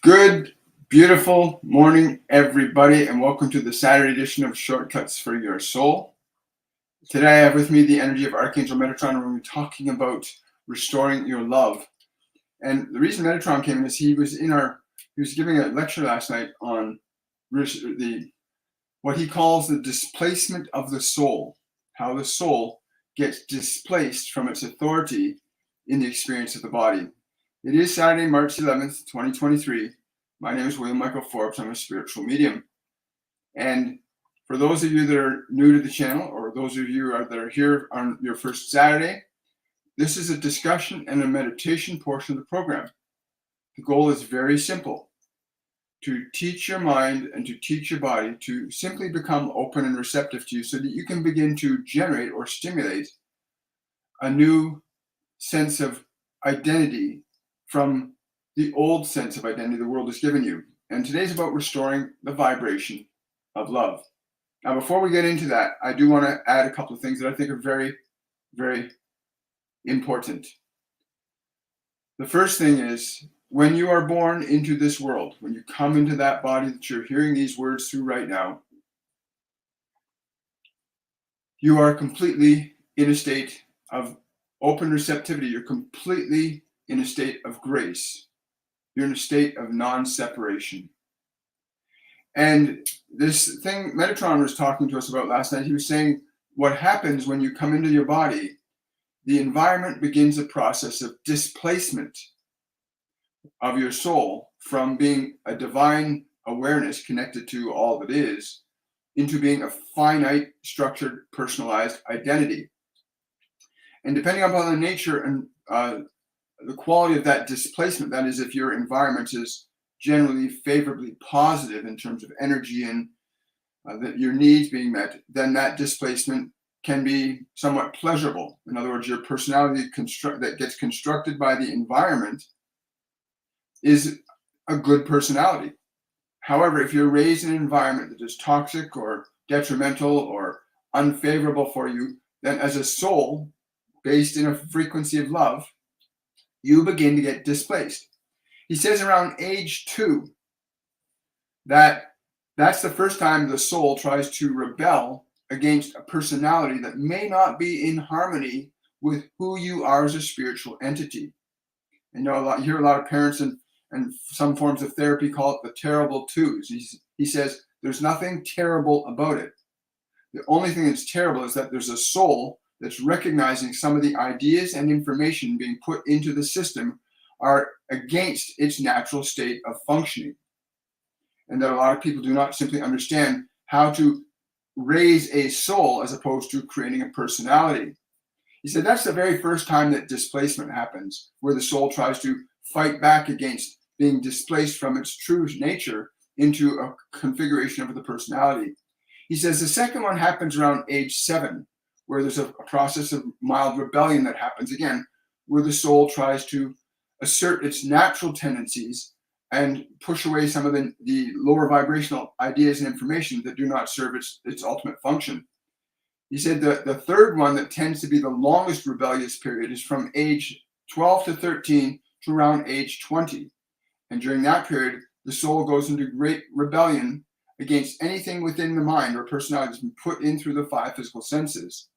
Good, beautiful morning, everybody, and welcome to the Saturday edition of Shortcuts for Your Soul. Today I have with me the energy of Archangel Metatron, and we're talking about restoring your love. And the reason Metatron came in is he was giving a lecture last night on what he calls the displacement of the soul, how the soul gets displaced from its authority in the experience of the body. It is Saturday, March 11th, 2023. My name is William Michael Forbes. I'm a spiritual medium. And for those of you that are new to the channel, or those of you that are here on your first Saturday, this is a discussion and a meditation portion of the program. The goal is very simple: to teach your mind and to teach your body to simply become open and receptive to you so that you can begin to generate or stimulate a new sense of identity from the old sense of identity the world has given you. And today's about restoring the vibration of love. Now, before we get into that, I do want to add a couple of things that I think are very, very important. The first thing is, when you are born into this world, when you come into that body that you're hearing these words through right now, you are completely in a state of open receptivity. You're completely in a state of grace. You're in a state of non-separation. And this thing Metatron was talking to us about last night, he was saying what happens when you come into your body, the environment begins a process of displacement of your soul from being a divine awareness connected to all that is into being a finite, structured, personalized identity. And depending upon the nature and the quality of that displacement, that is, if your environment is generally favorably positive in terms of energy and that your needs being met, then that displacement can be somewhat pleasurable. In other words, your personality that gets constructed by the environment is a good personality. However, if you're raised in an environment that is toxic or detrimental or unfavorable for you, then as a soul based in a frequency of love, you begin to get displaced. He says around age 2 that's the first time the soul tries to rebel against a personality that may not be in harmony with who you are as a spiritual entity. And you hear a lot of parents and some forms of therapy call it the terrible twos. He says there's nothing terrible about it. The only thing that's terrible is that there's a soul that's recognizing some of the ideas and information being put into the system are against its natural state of functioning. And that a lot of people do not simply understand how to raise a soul as opposed to creating a personality. He said that's the very first time that displacement happens, where the soul tries to fight back against being displaced from its true nature into a configuration of the personality. He says the second one happens around age 7, where there's a process of mild rebellion that happens again, where the soul tries to assert its natural tendencies and push away some of the lower vibrational ideas and information that do not serve its ultimate function. He said the third one that tends to be the longest rebellious period is from age 12 to 13 to around age 20. And during that period, the soul goes into great rebellion against anything within the mind or personality that's been put in through the 5 physical senses.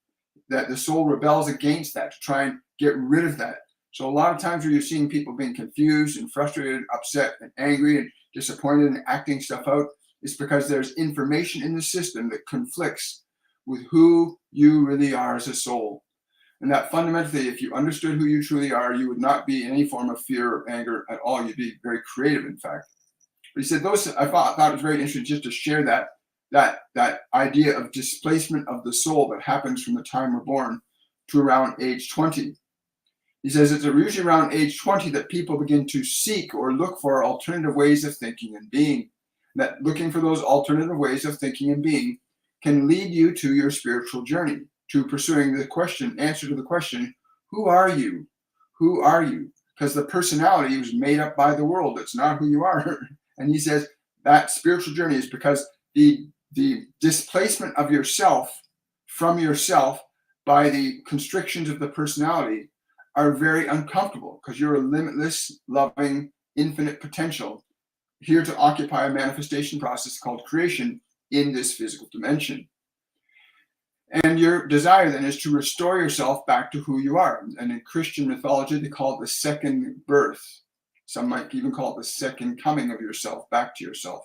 That the soul rebels against that to try and get rid of that. So a lot of times where you're seeing people being confused and frustrated, upset and angry and disappointed and acting stuff out, is because there's information in the system that conflicts with who you really are as a soul. And that fundamentally, if you understood who you truly are, you would not be in any form of fear or anger at all. You'd be very creative, in fact. But he said I thought it was very interesting just to share that idea of displacement of the soul that happens from the time we're born to around age 20. He says it's usually around age 20 that people begin to seek or look for alternative ways of thinking and being. That looking for those alternative ways of thinking and being can lead you to your spiritual journey, to pursuing the answer to the question, who are you? Who are you? Because the personality was made up by the world. It's not who you are. And he says that spiritual journey is because the displacement of yourself from yourself by the constrictions of the personality are very uncomfortable, because you're a limitless, loving, infinite potential here to occupy a manifestation process called creation in this physical dimension. And your desire then is to restore yourself back to who you are. And in Christian mythology, they call it the second birth. Some might even call it the second coming of yourself back to yourself.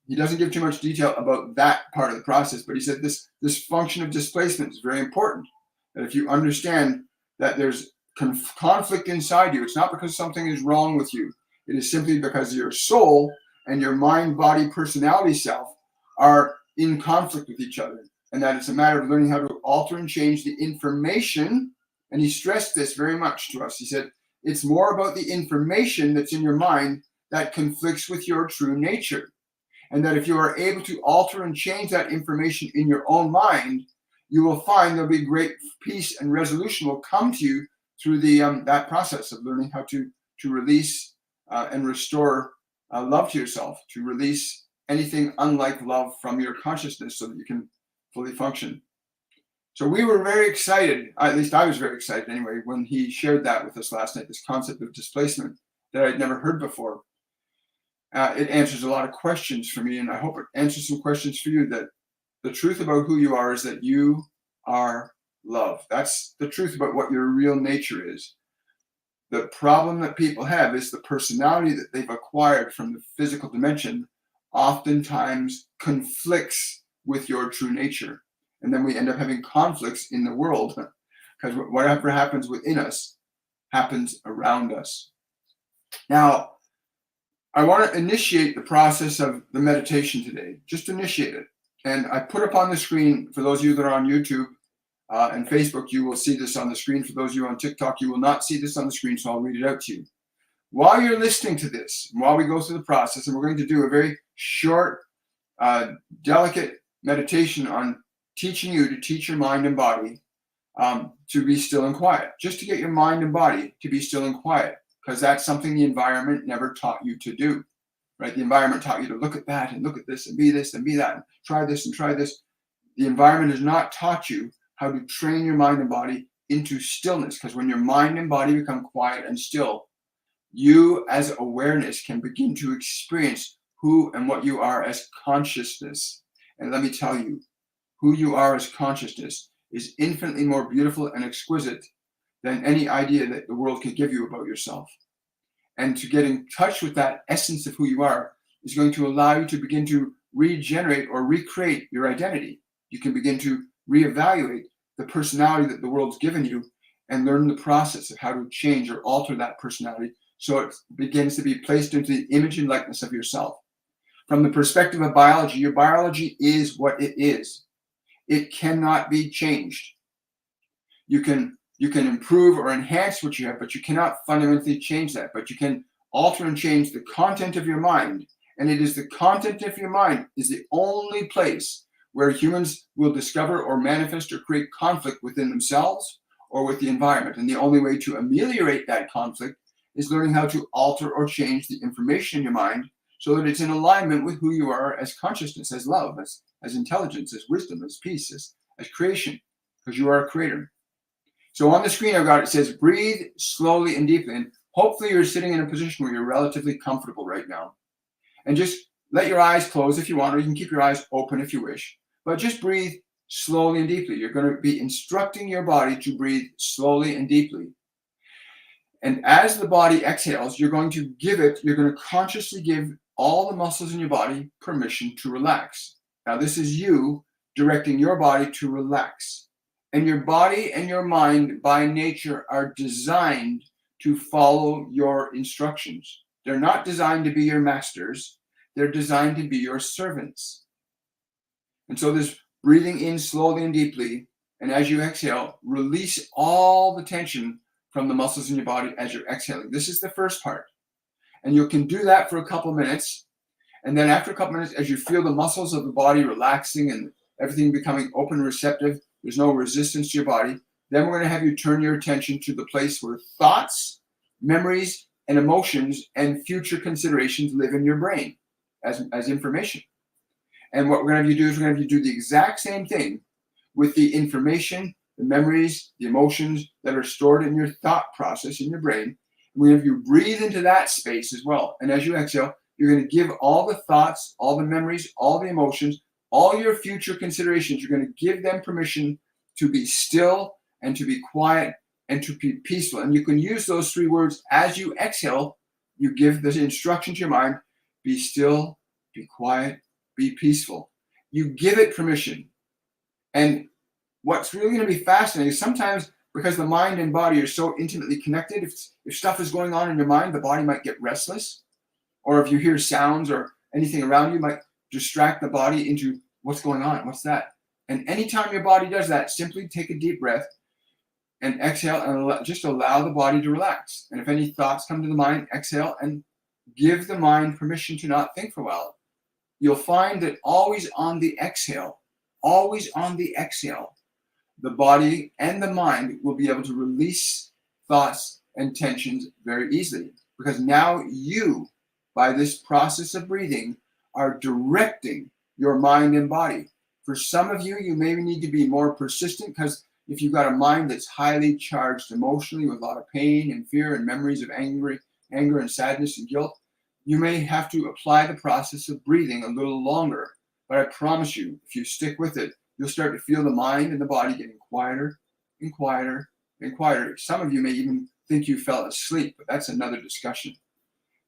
He doesn't give too much detail about that part of the process, but he said this function of displacement is very important. That if you understand that there's conflict inside you, it's not because something is wrong with you. It is simply because your soul and your mind, body, personality self are in conflict with each other. And that it's a matter of learning how to alter and change the information. And he stressed this very much to us. He said, it's more about the information that's in your mind that conflicts with your true nature. And that if you are able to alter and change that information in your own mind, you will find there'll be great peace and resolution will come to you through the that process of learning how to release and restore love to yourself, to release anything unlike love from your consciousness so that you can fully function. So we were very excited, at least I was very excited anyway, when he shared that with us last night, this concept of displacement that I'd never heard before. It answers a lot of questions for me, and I hope it answers some questions for you, that the truth about who you are is that you are love. That's the truth about what your real nature is. The problem that people have is the personality that they've acquired from the physical dimension oftentimes conflicts with your true nature. And then we end up having conflicts in the world because whatever happens within us happens around us. Now, I want to initiate the process of the meditation today, just initiate it. And I put up on the screen, for those of you that are on YouTube and Facebook, you will see this on the screen. For those of you on TikTok, you will not see this on the screen, so I'll read it out to you. While you're listening to this, while we go through the process, and we're going to do a very short, delicate meditation on teaching you to teach your mind and body to be still and quiet, just to get your mind and body to be still and quiet, because that's something the environment never taught you to do, right? The environment taught you to look at that and look at this and be that, and try this and try this. The environment has not taught you how to train your mind and body into stillness, because when your mind and body become quiet and still, you as awareness can begin to experience who and what you are as consciousness. And let me tell you, who you are as consciousness is infinitely more beautiful and exquisite than any idea that the world could give you about yourself. And to get in touch with that essence of who you are is going to allow you to begin to regenerate or recreate your identity. You can begin to reevaluate the personality that the world's given you and learn the process of how to change or alter that personality so it begins to be placed into the image and likeness of yourself. From the perspective of biology, your biology is what it is. It cannot be changed. You can improve or enhance what you have, but you cannot fundamentally change that. But you can alter and change the content of your mind. And it is the content of your mind is the only place where humans will discover or manifest or create conflict within themselves or with the environment. And the only way to ameliorate that conflict is learning how to alter or change the information in your mind so that it's in alignment with who you are as consciousness, as love, as intelligence, as wisdom, as peace, as creation, because you are a creator. So on the screen I've got, it says, breathe slowly and deeply. And hopefully you're sitting in a position where you're relatively comfortable right now. And just let your eyes close if you want, or you can keep your eyes open if you wish. But just breathe slowly and deeply. You're going to be instructing your body to breathe slowly and deeply. And as the body exhales, you're going to consciously give all the muscles in your body permission to relax. Now, this is you directing your body to relax. And your body and your mind by nature are designed to follow your instructions. They're not designed to be your masters. They're designed to be your servants. And so this breathing in slowly and deeply, and as you exhale, release all the tension from the muscles in your body as you're exhaling. This is the first part. And you can do that for a couple minutes. And then after a couple minutes, as you feel the muscles of the body relaxing and everything becoming open and receptive, there's no resistance to your body, then we're going to have you turn your attention to the place where thoughts, memories, and emotions and future considerations live in your brain as information. And what we're going to have you do is we're going to have you do the exact same thing with the information, the memories, the emotions that are stored in your thought process in your brain. And we have you breathe into that space as well. And as you exhale, You're going to give all the thoughts, all the memories, all the emotions, all your future considerations, you're going to give them permission to be still and to be quiet and to be peaceful. And you can use those 3 words as you exhale. You give the instruction to your mind, be still, be quiet, be peaceful. You give it permission. And what's really going to be fascinating is sometimes, because the mind and body are so intimately connected, if stuff is going on in your mind, the body might get restless. Or if you hear sounds or anything around you, might distract the body into what's going on, what's that? And anytime your body does that, simply take a deep breath and exhale and just allow the body to relax. And if any thoughts come to the mind, exhale and give the mind permission to not think for a while. You'll find that always on the exhale, the body and the mind will be able to release thoughts and tensions very easily. Because now you, by this process of breathing, are directing your mind and body. For some of you, you may need to be more persistent, because if you've got a mind that's highly charged emotionally with a lot of pain and fear and memories of anger and sadness and guilt, you may have to apply the process of breathing a little longer. But I promise you, if you stick with it, you'll start to feel the mind and the body getting quieter and quieter and quieter. Some of you may even think you fell asleep, but that's another discussion.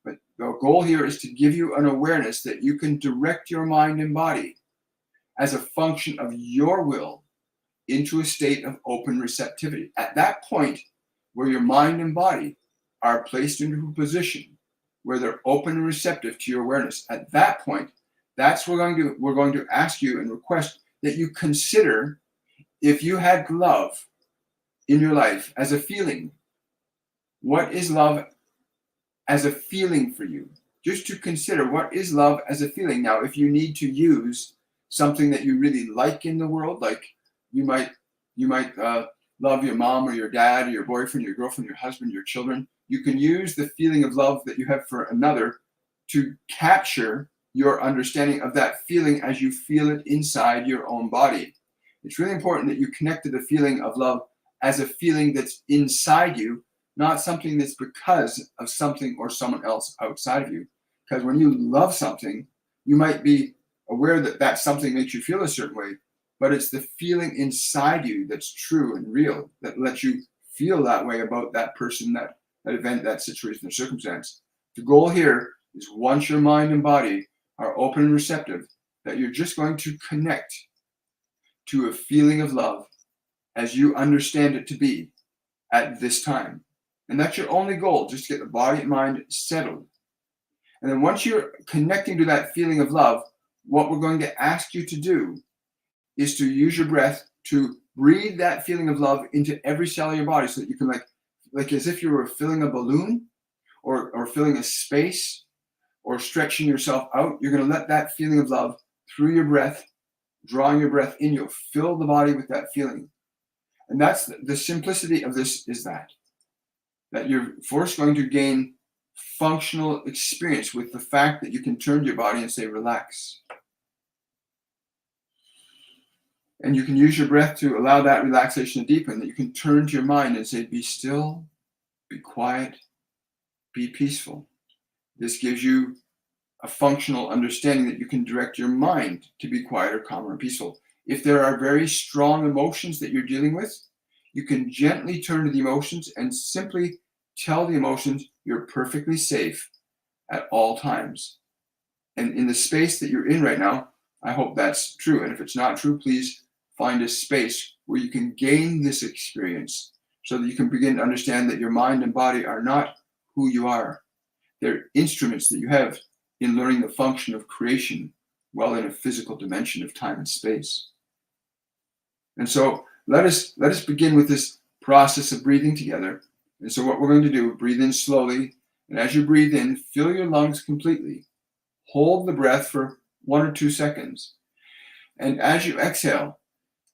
But the goal here is to give you an awareness that you can direct your mind and body as a function of your will into a state of open receptivity. At that point where your mind and body are placed into a position where they're open and receptive to your awareness, at that point, that's what we're going to ask you and request that you consider, if you had love in your life as a feeling, what is love as a feeling for you? Just to consider, what is love as a feeling? Now, if you need to use something that you really like in the world, like you might love your mom or your dad or your boyfriend, your girlfriend, your husband, your children, you can use the feeling of love that you have for another to capture your understanding of that feeling as you feel it inside your own body. It's really important that you connect to the feeling of love as a feeling that's inside you, not something that's because of something or someone else outside of you. Because when you love something, you might be aware that that something makes you feel a certain way, but it's the feeling inside you that's true and real that lets you feel that way about that person, that event, that situation, or circumstance. The goal here is, once your mind and body are open and receptive, that you're just going to connect to a feeling of love as you understand it to be at this time. And that's your only goal, just to get the body and mind settled. And then once you're connecting to that feeling of love, what we're going to ask you to do is to use your breath to breathe that feeling of love into every cell of your body, so that you can, like as if you were filling a balloon or filling a space or stretching yourself out. You're going to let that feeling of love through your breath, drawing your breath in, you'll fill the body with that feeling. And that's the simplicity of this, is that you're first going to gain functional experience with the fact that you can turn to your body and say, relax. And you can use your breath to allow that relaxation to deepen, that you can turn to your mind and say, be still, be quiet, be peaceful. This gives you a functional understanding that you can direct your mind to be quieter, calmer, and peaceful. If there are very strong emotions that you're dealing with, you can gently turn to the emotions and simply tell the emotions you're perfectly safe at all times. And in the space that you're in right now, I hope that's true. And if it's not true, please find a space where you can gain this experience, so that you can begin to understand that your mind and body are not who you are. They're instruments that you have in learning the function of creation while in a physical dimension of time and space. And so let us begin with this process of breathing together. And so what we're going to do, breathe in slowly. And as you breathe in, fill your lungs completely. Hold the breath for 1 or 2 seconds. And as you exhale,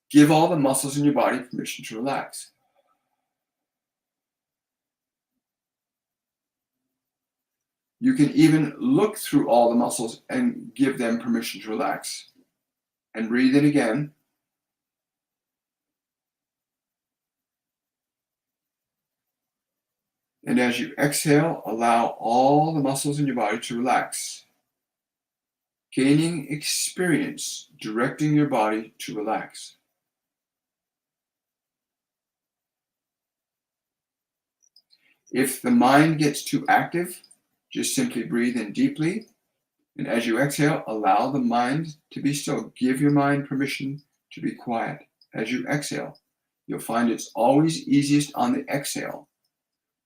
give all the muscles in your body permission to relax. You can even look through all the muscles and give them permission to relax. And breathe in again. And as you exhale, allow all the muscles in your body to relax. gaining experience directing your body to relax. If the mind gets too active, just simply breathe in deeply, and as you exhale, allow the mind to be still. Give your mind permission to be quiet. As you exhale, you'll find it's always easiest on the exhale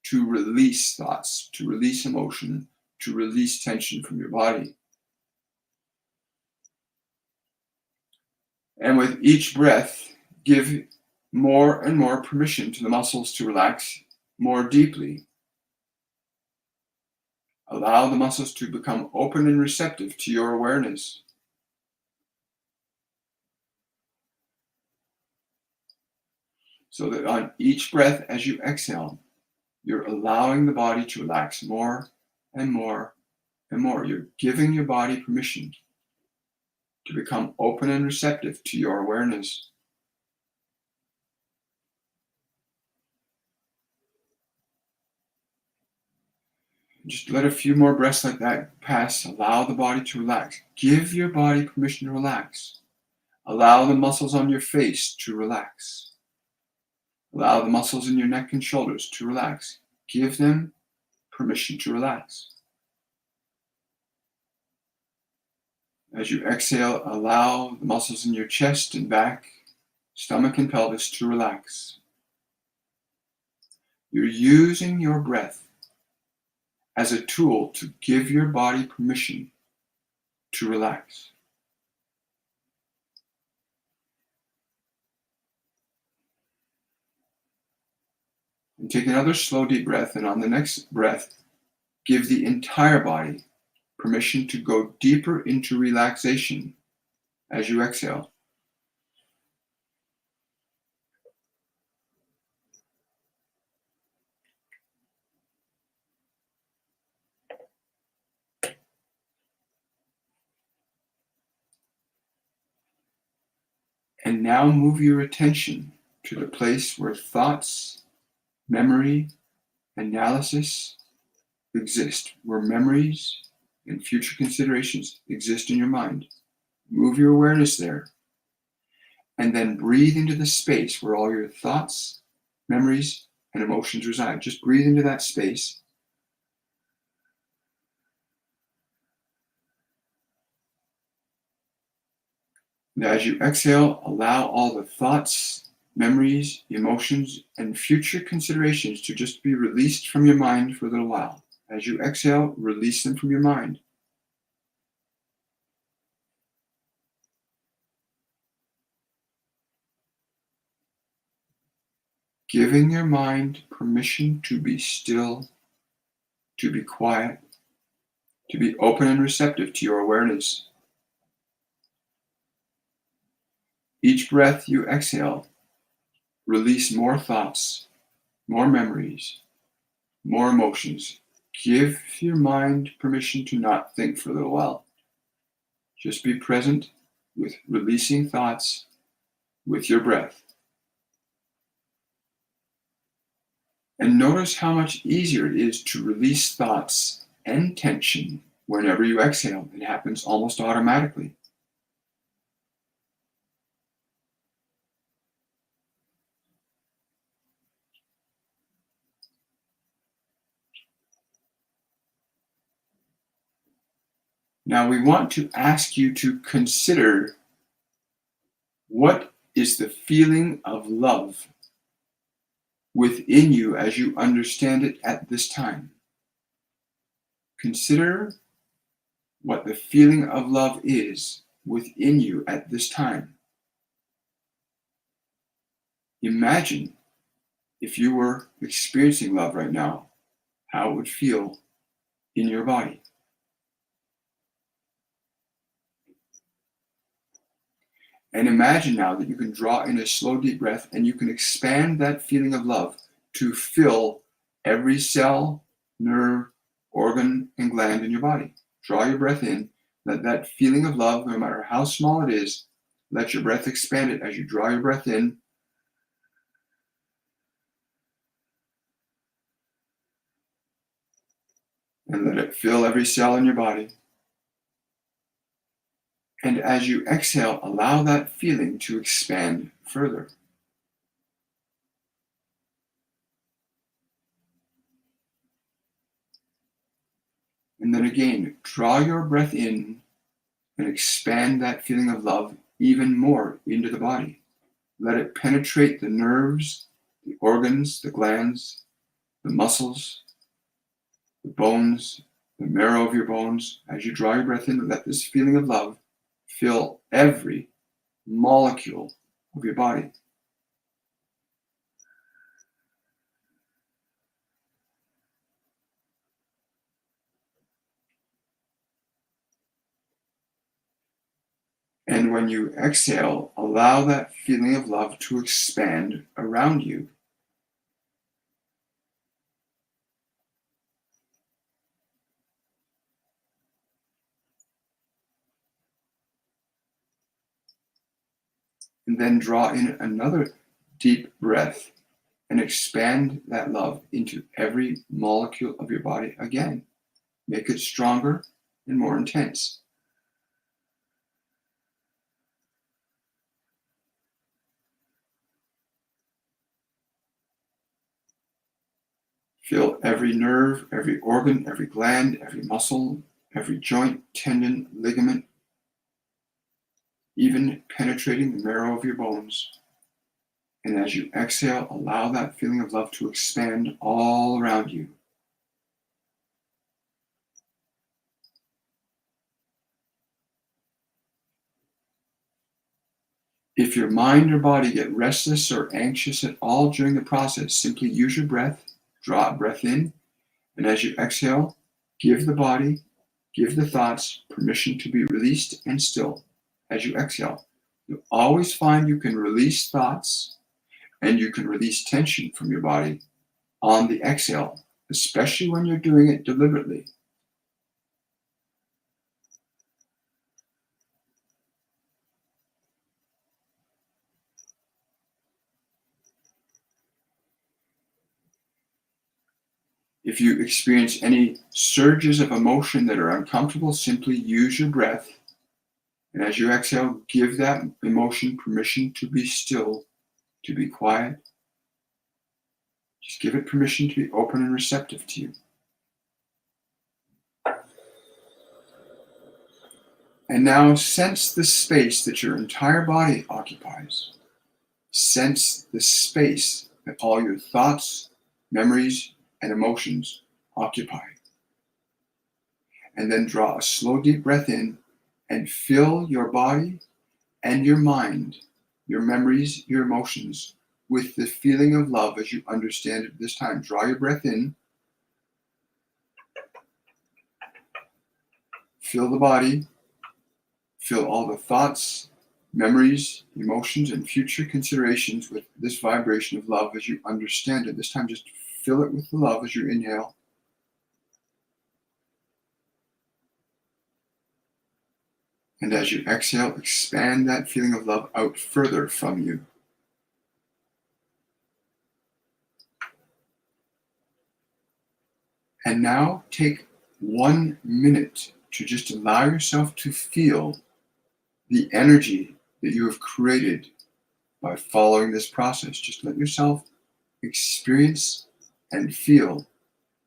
to release thoughts, to release emotion, to release tension from your body. And with each breath, give more and more permission to the muscles to relax more deeply. Allow the muscles to become open and receptive to your awareness. So that on each breath as you exhale, you're allowing the body to relax more and more and more. You're giving your body permission to become open and receptive to your awareness. Just let a few more breaths like that pass. Allow the body to relax. Give your body permission to relax. Allow the muscles on your face to relax. Allow the muscles in your neck and shoulders to relax. Give them permission to relax. As you exhale, allow the muscles in your chest and back, stomach and pelvis to relax. You're using your breath as a tool to give your body permission to relax. And take another slow, deep breath, and on the next breath, give the entire body permission to go deeper into relaxation as you exhale. And now move your attention to the place where thoughts, memory, analysis exist, where memories and future considerations exist in your mind. Move your awareness there, and then breathe into the space where all your thoughts, memories, and emotions reside. Just breathe into that space. And as you exhale, allow all the thoughts, memories, emotions, and future considerations to just be released from your mind for a little while. As you exhale, release them from your mind. Giving your mind permission to be still, to be quiet, to be open and receptive to your awareness. Each breath you exhale, release more thoughts, more memories, more emotions. Give your mind permission to not think for a little while. Just be present with releasing thoughts with your breath. And notice how much easier it is to release thoughts and tension whenever you exhale. It happens almost automatically. Now we want to ask you to consider, what is the feeling of love within you as you understand it at this time? Consider what the feeling of love is within you at this time. Imagine if you were experiencing love right now, how it would feel in your body. And imagine now that you can draw in a slow, deep breath, and you can expand that feeling of love to fill every cell, nerve, organ, and gland in your body. Draw your breath in. Let that feeling of love, no matter how small it is, let your breath expand it as you draw your breath in. And let it fill every cell in your body. And as you exhale, allow that feeling to expand further. And then again, draw your breath in and expand that feeling of love even more into the body. Let it penetrate the nerves, the organs, the glands, the muscles, the bones, the marrow of your bones. As you draw your breath in, let this feeling of love fill every molecule of your body. And when you exhale, allow that feeling of love to expand around you. And then draw in another deep breath and expand that love into every molecule of your body again. Make it stronger and more intense. Feel every nerve, every organ, every gland, every muscle, every joint, tendon, ligament, even penetrating the marrow of your bones. And as you exhale, allow that feeling of love to expand all around you. If your mind or body get restless or anxious at all during the process, simply use your breath, draw a breath in, and as you exhale, give the body, give the thoughts permission to be released and still as you exhale. You'll always find you can release thoughts and you can release tension from your body on the exhale, especially when you're doing it deliberately. If you experience any surges of emotion that are uncomfortable, simply use your breath. And as you exhale, give that emotion permission to be still, to be quiet. Just give it permission to be open and receptive to you. And now sense the space that your entire body occupies. Sense the space that all your thoughts, memories, and emotions occupy. And then draw a slow, deep breath in and fill your body and your mind, your memories, your emotions, with the feeling of love as you understand it this time. Draw your breath in. Fill the body. Fill all the thoughts, memories, emotions, and future considerations with this vibration of love as you understand it. This time, just fill it with the love as you inhale. And as you exhale, expand that feeling of love out further from you. And now take 1 minute to just allow yourself to feel the energy that you have created by following this process. Just let yourself experience and feel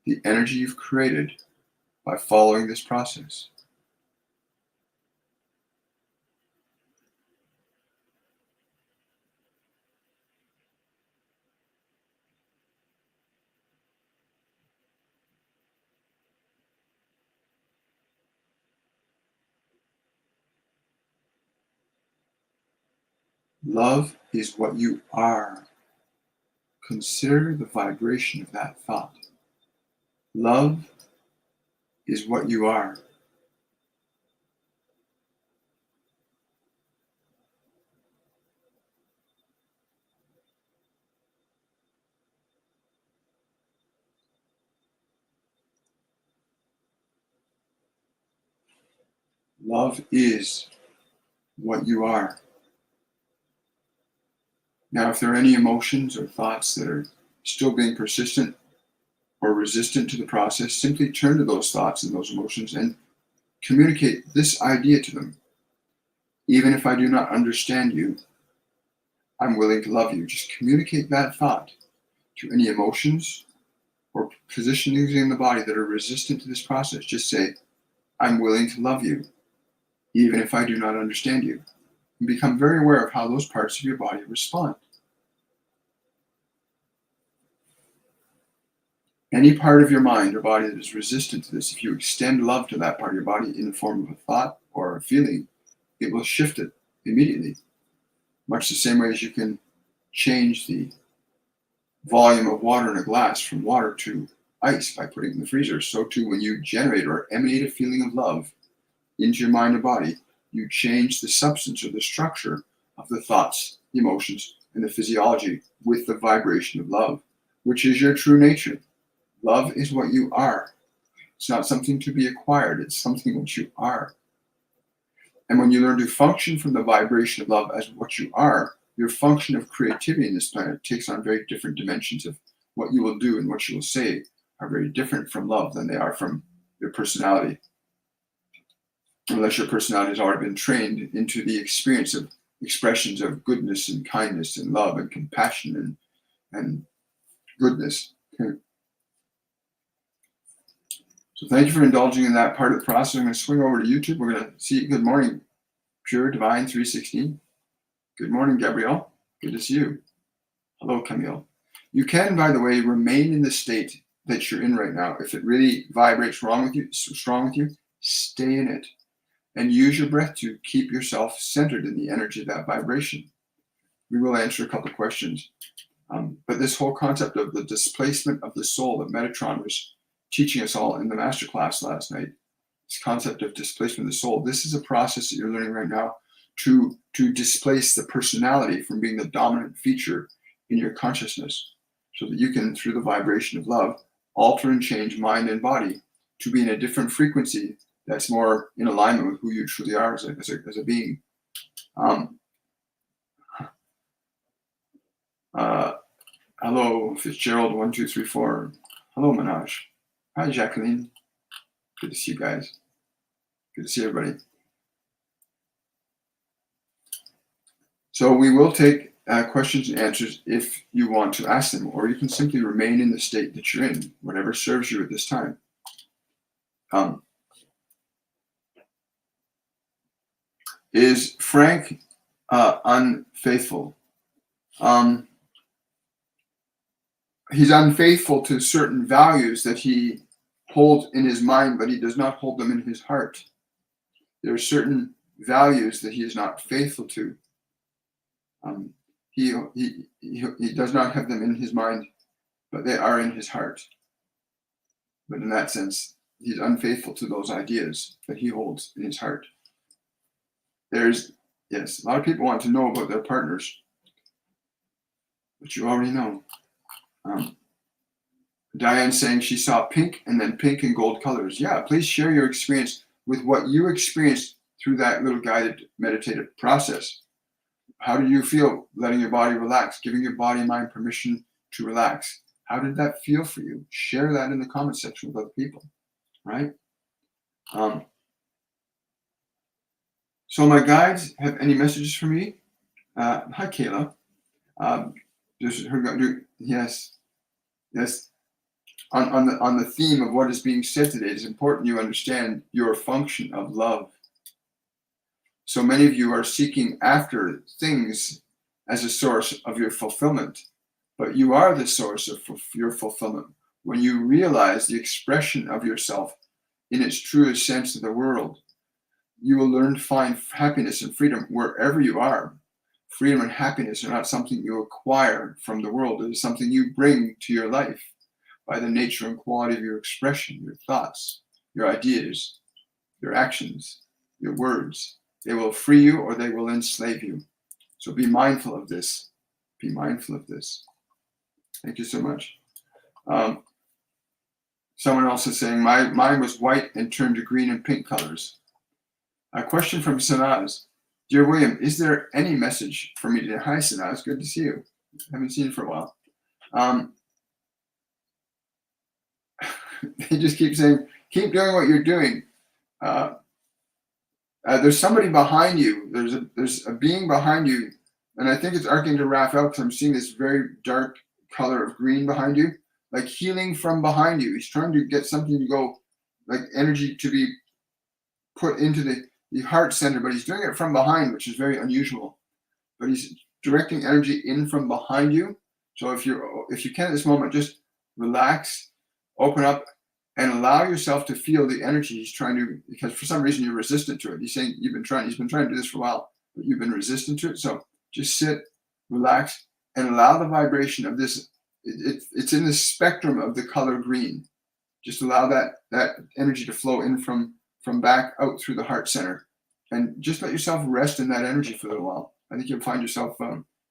the energy you've created by following this process. Love is what you are. Consider the vibration of that thought. Love is what you are. Love is what you are. Now, if there are any emotions or thoughts that are still being persistent or resistant to the process, simply turn to those thoughts and those emotions and communicate this idea to them. Even if I do not understand you, I'm willing to love you. Just communicate that thought to any emotions or positionings in the body that are resistant to this process. Just say, I'm willing to love you, even if I do not understand you. And become very aware of how those parts of your body respond. Any part of your mind or body that is resistant to this, if you extend love to that part of your body in the form of a thought or a feeling, it will shift it immediately. Much the same way as you can change the volume of water in a glass from water to ice by putting it in the freezer, so too when you generate or emanate a feeling of love into your mind and body, you change the substance or the structure of the thoughts, the emotions, and the physiology with the vibration of love, which is your true nature. Love is what you are. It's not something to be acquired. It's something which you are. And when you learn to function from the vibration of love as what you are, your function of creativity in this planet takes on very different dimensions of what you will do and what you will say are very different from love than they are from your personality. Unless your personality has already been trained into the experience of expressions of goodness and kindness and love and compassion and goodness. Okay. So thank you for indulging in that part of the process. I'm going to swing over to YouTube. We're going to see. Good morning, Pure Divine 316. Good morning, Gabrielle. Good to see you. Hello, Camille. You can, by the way, remain in the state that you're in right now. If it really vibrates strong with you, stay in it. And use your breath to keep yourself centered in the energy of that vibration. We will answer a couple of questions. But this whole concept of the displacement of the soul that Metatron was teaching us all in the masterclass last night, this concept of displacement of the soul, this is a process that you're learning right now to displace the personality from being the dominant feature in your consciousness, so that you can, through the vibration of love, alter and change mind and body to be in a different frequency that's more in alignment with who you truly are as a being. Hello, Fitzgerald 1234. Hello, Manoj. Hi, Jacqueline. Good to see you guys. Good to see everybody. So we will take questions and answers if you want to ask them, or you can simply remain in the state that you're in, whatever serves you at this time. Is Frank unfaithful? He's unfaithful to certain values that he holds in his mind, but he does not hold them in his heart. There are certain values that he is not faithful to. He does not have them in his mind, but they are in his heart. But in that sense, he's unfaithful to those ideas that he holds in his heart. Yes, a lot of people want to know about their partners, but you already know. Diane saying she saw pink and then pink and gold colors. Yeah, please share your experience with what you experienced through that little guided meditative process. How did you feel letting your body relax, giving your body and mind permission to relax? How did that feel for you? Share that in the comment section with other people, right? So my guides have any messages for me? Hi, Kayla. Yes. On the theme of what is being said today, it's important you understand your function of love. So many of you are seeking after things as a source of your fulfillment, but you are the source of your fulfillment when you realize the expression of yourself in its truest sense of the world. You will learn to find happiness and freedom wherever you are. Freedom and happiness are not something you acquire from the world. It is something you bring to your life by the nature and quality of your expression, your thoughts, your ideas, your actions, your words. They will free you or they will enslave you. So be mindful of this. Be mindful of this. Thank you so much. Someone else is saying, mine was white and turned to green and pink colors. A question from Sanaz. Dear William, is there any message for me today? Hi, Sanaz. Good to see you. Haven't seen you for a while. They just keep saying, keep doing what you're doing. There's somebody behind you. There's a being behind you, and I think it's Archangel Raphael, because I'm seeing this very dark color of green behind you, like healing from behind you. He's trying to get something to go, like energy to be put into the heart center, but he's doing it from behind, which is very unusual. But he's directing energy in from behind you. So if you can at this moment, just relax, open up, and allow yourself to feel the energy he's trying to, because for some reason you're resistant to it. He's saying he's been trying to do this for a while, but you've been resistant to it. So just sit, relax, and allow the vibration of this. It's in the spectrum of the color green. Just allow that energy to flow in from back out through the heart center, and just let yourself rest in that energy for a little while. I think you'll find yourself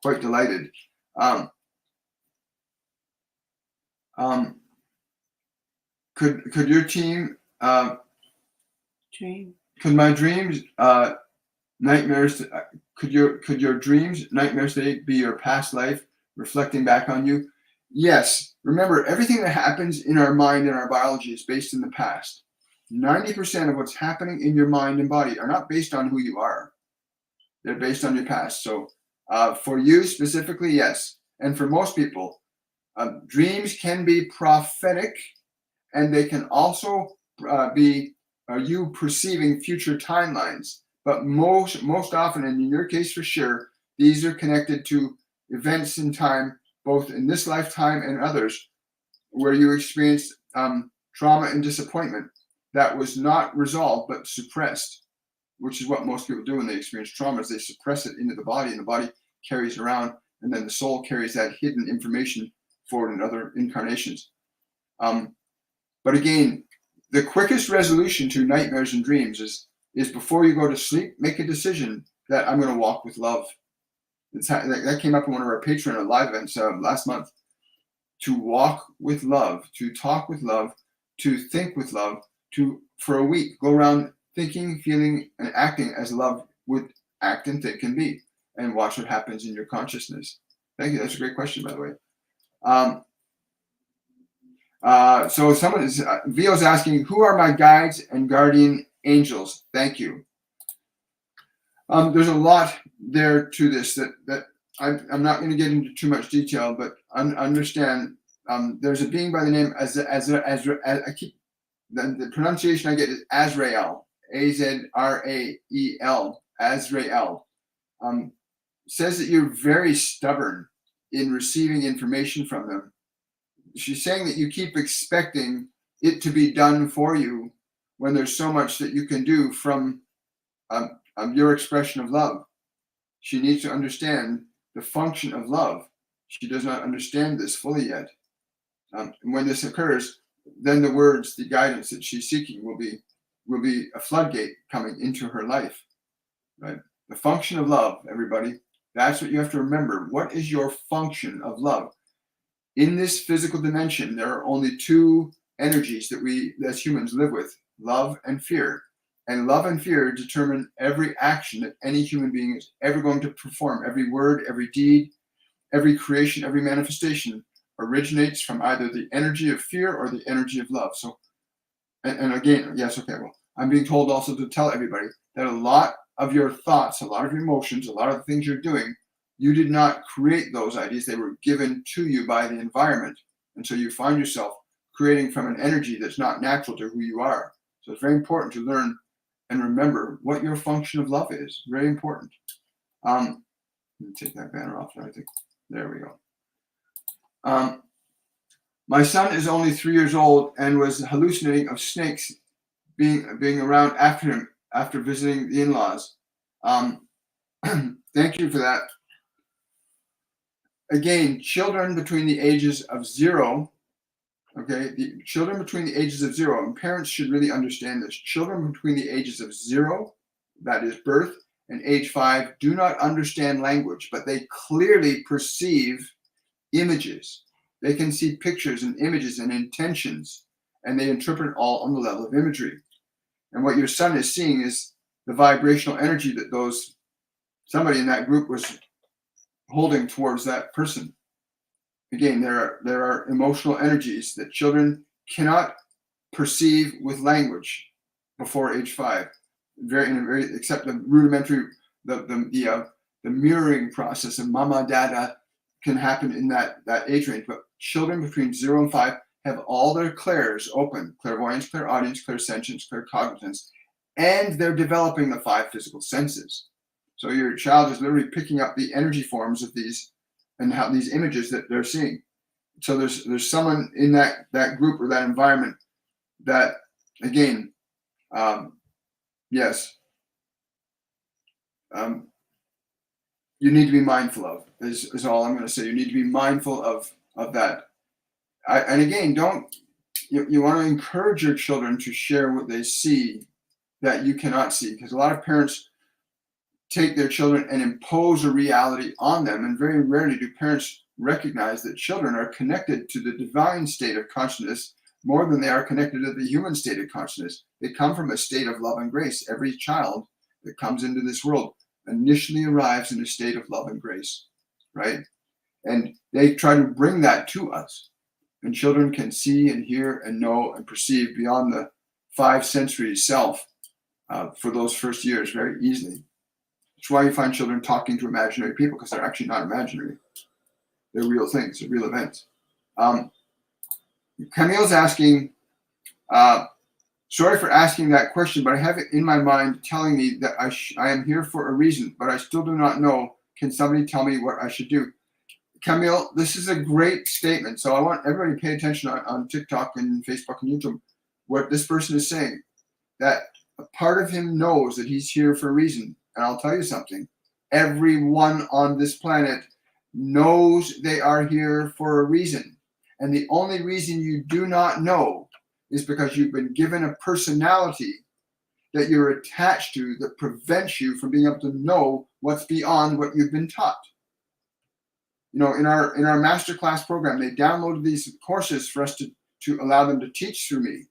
quite delighted. Could your team Dream. could my dreams nightmares could your dreams nightmares today be your past life reflecting back on you? Yes. Remember, everything that happens in our mind and our biology is based in the past. 90% of what's happening in your mind and body are not based on who you are. They're based on your past. So for you specifically, yes. And for most people, dreams can be prophetic, and they can also be you perceiving future timelines. But most often, and in your case for sure, these are connected to events in time, both in this lifetime and others, where you experienced trauma and disappointment that was not resolved but suppressed, which is what most people do when they experience trauma, is they suppress it into the body, and the body carries around, and then the soul carries that hidden information forward in other incarnations. But again, the quickest resolution to nightmares and dreams is before you go to sleep, make a decision that I'm going to walk with love. That came up in one of our Patreon live events last month. To walk with love, to talk with love, to think with love, to for a week go around thinking, feeling, and acting as love would act and think and be, and watch what happens in your consciousness. Thank you. That's a great question, by the way. So someone is Vio's asking, who are my guides and guardian angels? Thank you. There's a lot there to this that I'm not going to get into too much detail, but understand there's a being by the name I keep the pronunciation I get is Azrael, Azrael, Azrael. Says that you're very stubborn in receiving information from them. She's saying that you keep expecting it to be done for you when there's so much that you can do from your expression of love. She needs to understand the function of love. She does not understand this fully yet. When this occurs, then the words, the guidance that she's seeking will be a floodgate coming into her life. Right? The function of love, everybody. That's what you have to remember. What is your function of love? In this physical dimension, there are only two energies that we as humans live with, love and fear. And love and fear determine every action that any human being is ever going to perform. Every word, every deed, every creation, every manifestation originates from either the energy of fear or the energy of love. So, and again, yes, okay, well, I'm being told also to tell everybody that a lot of your thoughts, a lot of your emotions, a lot of the things you're doing, you did not create those ideas. They were given to you by the environment. And so you find yourself creating from an energy that's not natural to who you are. So it's very important to learn and remember what your function of love is. Very important. Let me take that banner off. I think there we go. My son is only 3 years old and was hallucinating of snakes being around after him after visiting the in-laws. Thank you for that. Again, children between the ages of 0, okay, the children between the ages of 0, and parents should really understand this. Children between the ages of 0, that is birth, and age 5, do not understand language, but they clearly perceive images. They can see pictures and images and intentions, and they interpret all on the level of imagery. And what your son is seeing is the vibrational energy that somebody in that group was holding towards that person. Again, there are emotional energies that children cannot perceive with language before age 5. except the rudimentary, the mirroring process of mama, dada can happen in that age range. But children between 0 and 5 have all their clairs open: clairvoyance, clairaudience, clairsentience, claircognizance, and they're developing the 5 physical senses. So your child is literally picking up the energy forms of these and how these images that they're seeing. So there's someone in that group or that environment that, again, yes, you need to be mindful of, is all I'm going to say. You need to be mindful of that. And again, you want to encourage your children to share what they see that you cannot see, because a lot of parents take their children and impose a reality on them, and very rarely do parents recognize that children are connected to the divine state of consciousness more than they are connected to the human state of consciousness. They come from a state of love and grace. Every child that comes into this world initially arrives in a state of love and grace, right? And they try to bring that to us. And children can see and hear and know and perceive beyond the 5 sensory self for those first years very easily. That's why you find children talking to imaginary people, because they're actually not imaginary. They're real things, they're real events. Camille's asking, sorry for asking that question, but I have it in my mind telling me that I am here for a reason, but I still do not know. Can somebody tell me what I should do? Camille, this is a great statement. So I want everybody to pay attention on TikTok and Facebook and YouTube, what this person is saying, that a part of him knows that he's here for a reason. And I'll tell you something, everyone on this planet knows they are here for a reason. And the only reason you do not know is because you've been given a personality that you're attached to that prevents you from being able to know what's beyond what you've been taught. You know, in our Masterclass program, they downloaded these courses for us to allow them to teach through me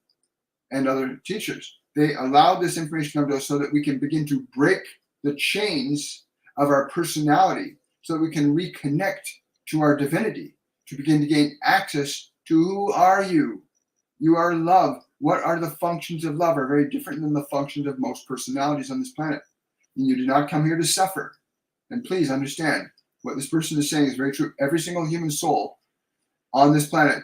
and other teachers. They allowed this information to come to us so that we can begin to break the chains of our personality, so that we can reconnect to our divinity, to begin to gain access to who are you. You are love. What are the functions of love are very different than the functions of most personalities on this planet. And you do not come here to suffer. And please understand, what this person is saying is very true. Every single human soul on this planet,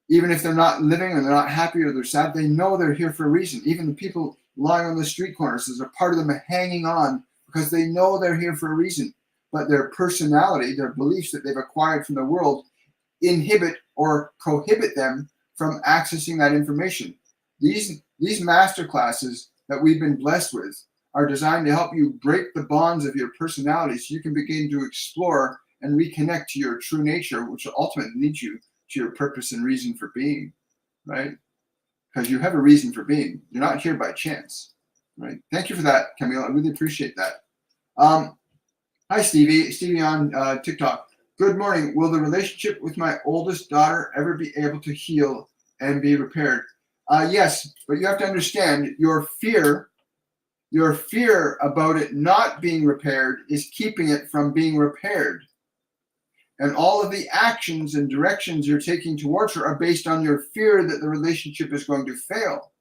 even if they're not living or they're not happy or they're sad, they know they're here for a reason. Even the people lying on the street corners, there's a part of them hanging on because they know they're here for a reason. But their personality, their beliefs that they've acquired from the world, inhibit or prohibit them from accessing that information. These master classes that we've been blessed with are designed to help you break the bonds of your personality so you can begin to explore and reconnect to your true nature, which will ultimately lead you to your purpose and reason for being, right? Because you have a reason for being. You're not here by chance, right? Thank you for that, Camille. I really appreciate that. Hi, Stevie. Stevie on TikTok. Good morning. Will the relationship with my oldest daughter ever be able to heal and be repaired? Yes, but you have to understand your fear about it not being repaired is keeping it from being repaired. And all of the actions and directions you're taking towards her are based on your fear that the relationship is going to fail.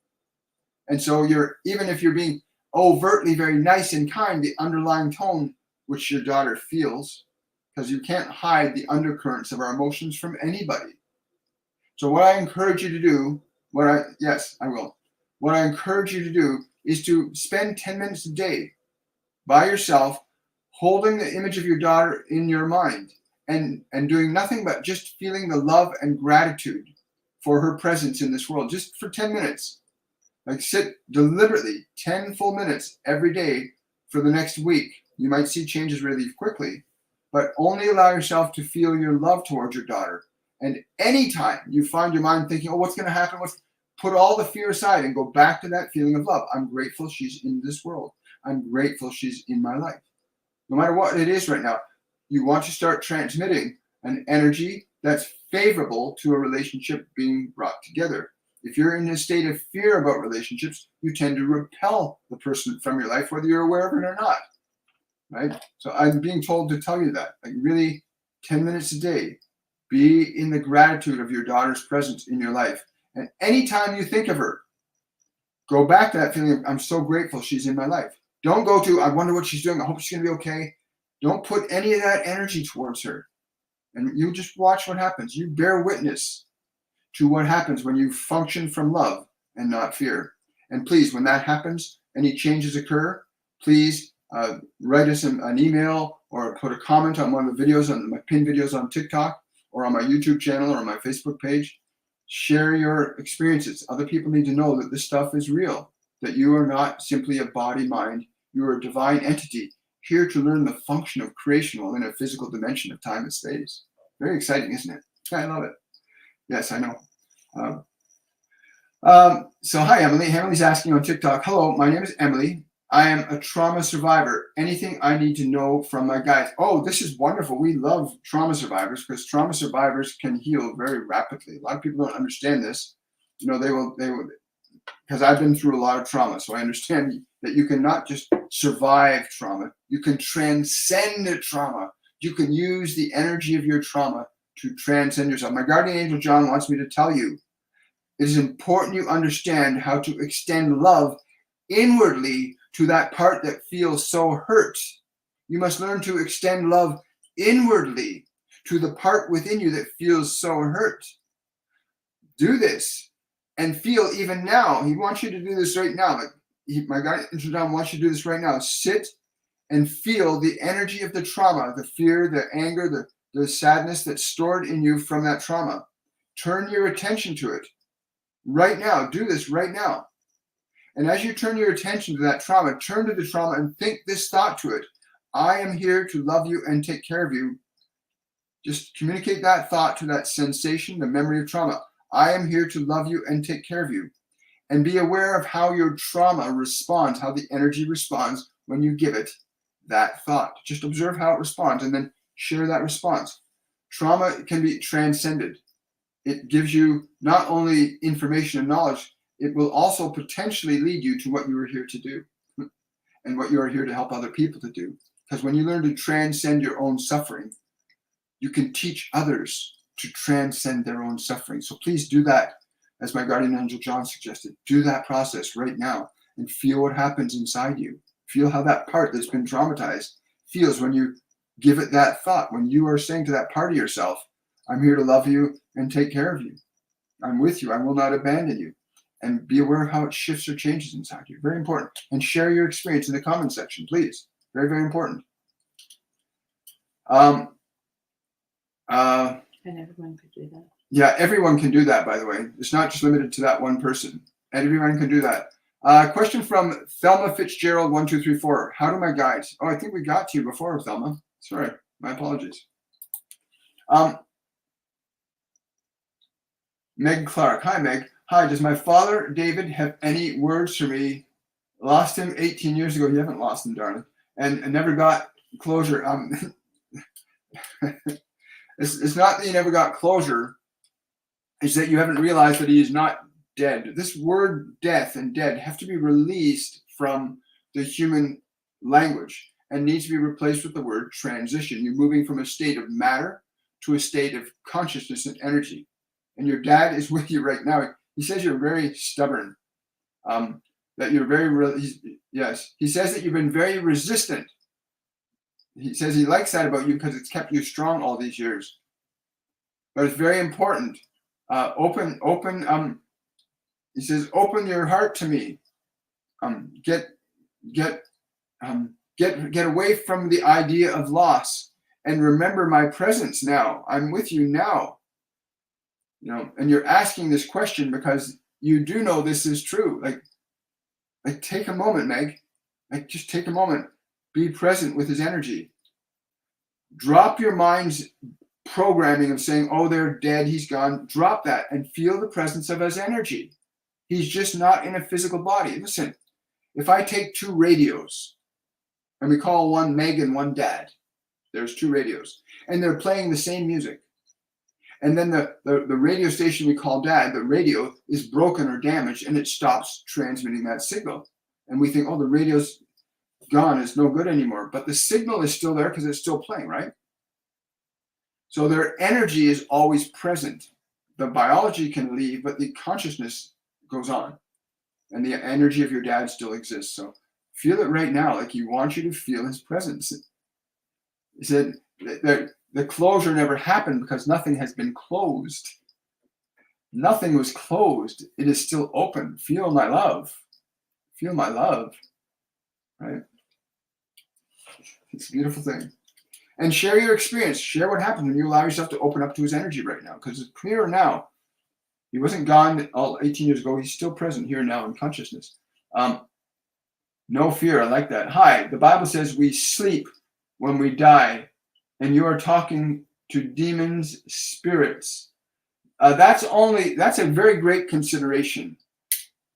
And so even if you're being overtly very nice and kind, the underlying tone which your daughter feels, because you can't hide the undercurrents of our emotions from anybody. So what I encourage you to do, yes, I will. What I encourage you to do is to spend 10 minutes a day by yourself, holding the image of your daughter in your mind and doing nothing but just feeling the love and gratitude for her presence in this world, just for 10 minutes. Like sit deliberately 10 full minutes every day for the next week. You might see changes really quickly, but only allow yourself to feel your love towards your daughter. And anytime you find your mind thinking, oh, what's going to happen? Put all the fear aside and go back to that feeling of love. I'm grateful she's in this world. I'm grateful she's in my life. No matter what it is right now, you want to start transmitting an energy that's favorable to a relationship being brought together. If you're in a state of fear about relationships, you tend to repel the person from your life, whether you're aware of it or not. Right? So I'm being told to tell you that. Like really, 10 minutes a day, be in the gratitude of your daughter's presence in your life. And anytime you think of her, Go back to that feeling of, I'm so grateful she's in my life. Don't go to, I wonder what she's doing. I hope she's going to be okay. Don't put any of that energy towards her. And you just watch what happens. You bear witness to what happens when you function from love and not fear. And please, when that happens, any changes occur, please write us an email or put a comment on one of the videos, on my pinned videos on TikTok or on my YouTube channel or on my Facebook page. Share your experiences. Other people need to know that this stuff is real, that you are not simply a body mind. You are a divine entity here to learn the function of creation while in a physical dimension of time and space. Very exciting, isn't it? I love it. Yes, I know. So hi, Emily. Emily's asking on TikTok, hello, my name is Emily. I am a trauma survivor. Anything I need to know from my guides? Oh, this is wonderful. We love trauma survivors because trauma survivors can heal very rapidly. A lot of people don't understand this. You know, they will, because I've been through a lot of trauma. So I understand that you can not just survive trauma. You can transcend trauma. You can use the energy of your trauma to transcend yourself. My guardian angel, John, wants me to tell you, it is important you understand how to extend love inwardly to that part that feels so hurt. You must learn to extend love inwardly to the part within you that feels so hurt. Do this and feel even now. He wants you to do this right now. My guy, John, wants you to do this right now. Sit and feel the energy of the trauma, the fear, the anger, the sadness that's stored in you from that trauma. Turn your attention to it right now. Do this right now. And as you turn your attention to that trauma, turn to the trauma and think this thought to it. I am here to love you and take care of you. Just communicate that thought to that sensation, the memory of trauma. I am here to love you and take care of you. And be aware of how your trauma responds, how the energy responds when you give it that thought. Just observe how it responds and then share that response. Trauma can be transcended. It gives you not only information and knowledge, it will also potentially lead you to what you are here to do and what you are here to help other people to do. Because when you learn to transcend your own suffering, you can teach others to transcend their own suffering. So please do that, as my guardian angel John suggested. Do that process right now and feel what happens inside you. Feel how that part that's been traumatized feels when you give it that thought, when you are saying to that part of yourself, I'm here to love you and take care of you. I'm with you. I will not abandon you. And be aware of how it shifts or changes inside you. Very important. And share your experience in the comment section, please. Very, very important. And everyone could do that. Yeah, everyone can do that, by the way. It's not just limited to that one person. And everyone can do that. Question from Thelma Fitzgerald 1234. How do my guides? Oh, I think we got to you before, Thelma. Sorry, my apologies. Meg Clark. Hi, Meg. Hi, does my father, David, have any words for me? Lost him 18 years ago. You haven't lost him, darling. And never got closure. It's not that you never got closure. It's that you haven't realized that he is not dead. This word death and dead have to be released from the human language and needs to be replaced with the word transition. You're moving from a state of matter to a state of consciousness and energy. And your dad is with you right now. He says you're very stubborn, that you're very, yes. He says that you've been very resistant. He says he likes that about you because it's kept you strong all these years. But it's very important. He says, open your heart to me. Get away from the idea of loss and remember my presence now. I'm with you now. You know, and you're asking this question because you do know this is true. Like take a moment, Meg. Like just take a moment. Be present with his energy. Drop your mind's programming of saying, oh, they're dead, he's gone. Drop that and feel the presence of his energy. He's just not in a physical body. Listen, if I take two radios and we call one Meg and one Dad, there's two radios, and they're playing the same music. And then the radio station we call Dad, the radio is broken or damaged and it stops transmitting that signal. And we think, oh, the radio's gone, it's no good anymore. But the signal is still there because it's still playing, right? So their energy is always present. The biology can leave, but the consciousness goes on. and the energy of your dad still exists. So feel it right now, like he wants you to feel his presence. He said the closure never happened because nothing has been closed. Nothing was closed. It is still open. Feel my love. Feel my love. Right? It's a beautiful thing. And share your experience. Share what happened when you allow yourself to open up to his energy right now. Because it's clear now. He wasn't gone all 18 years ago. He's still present here now in consciousness. No fear. I like that. Hi. The Bible says we sleep when we die. And you are talking to demons, spirits. That's a very great consideration.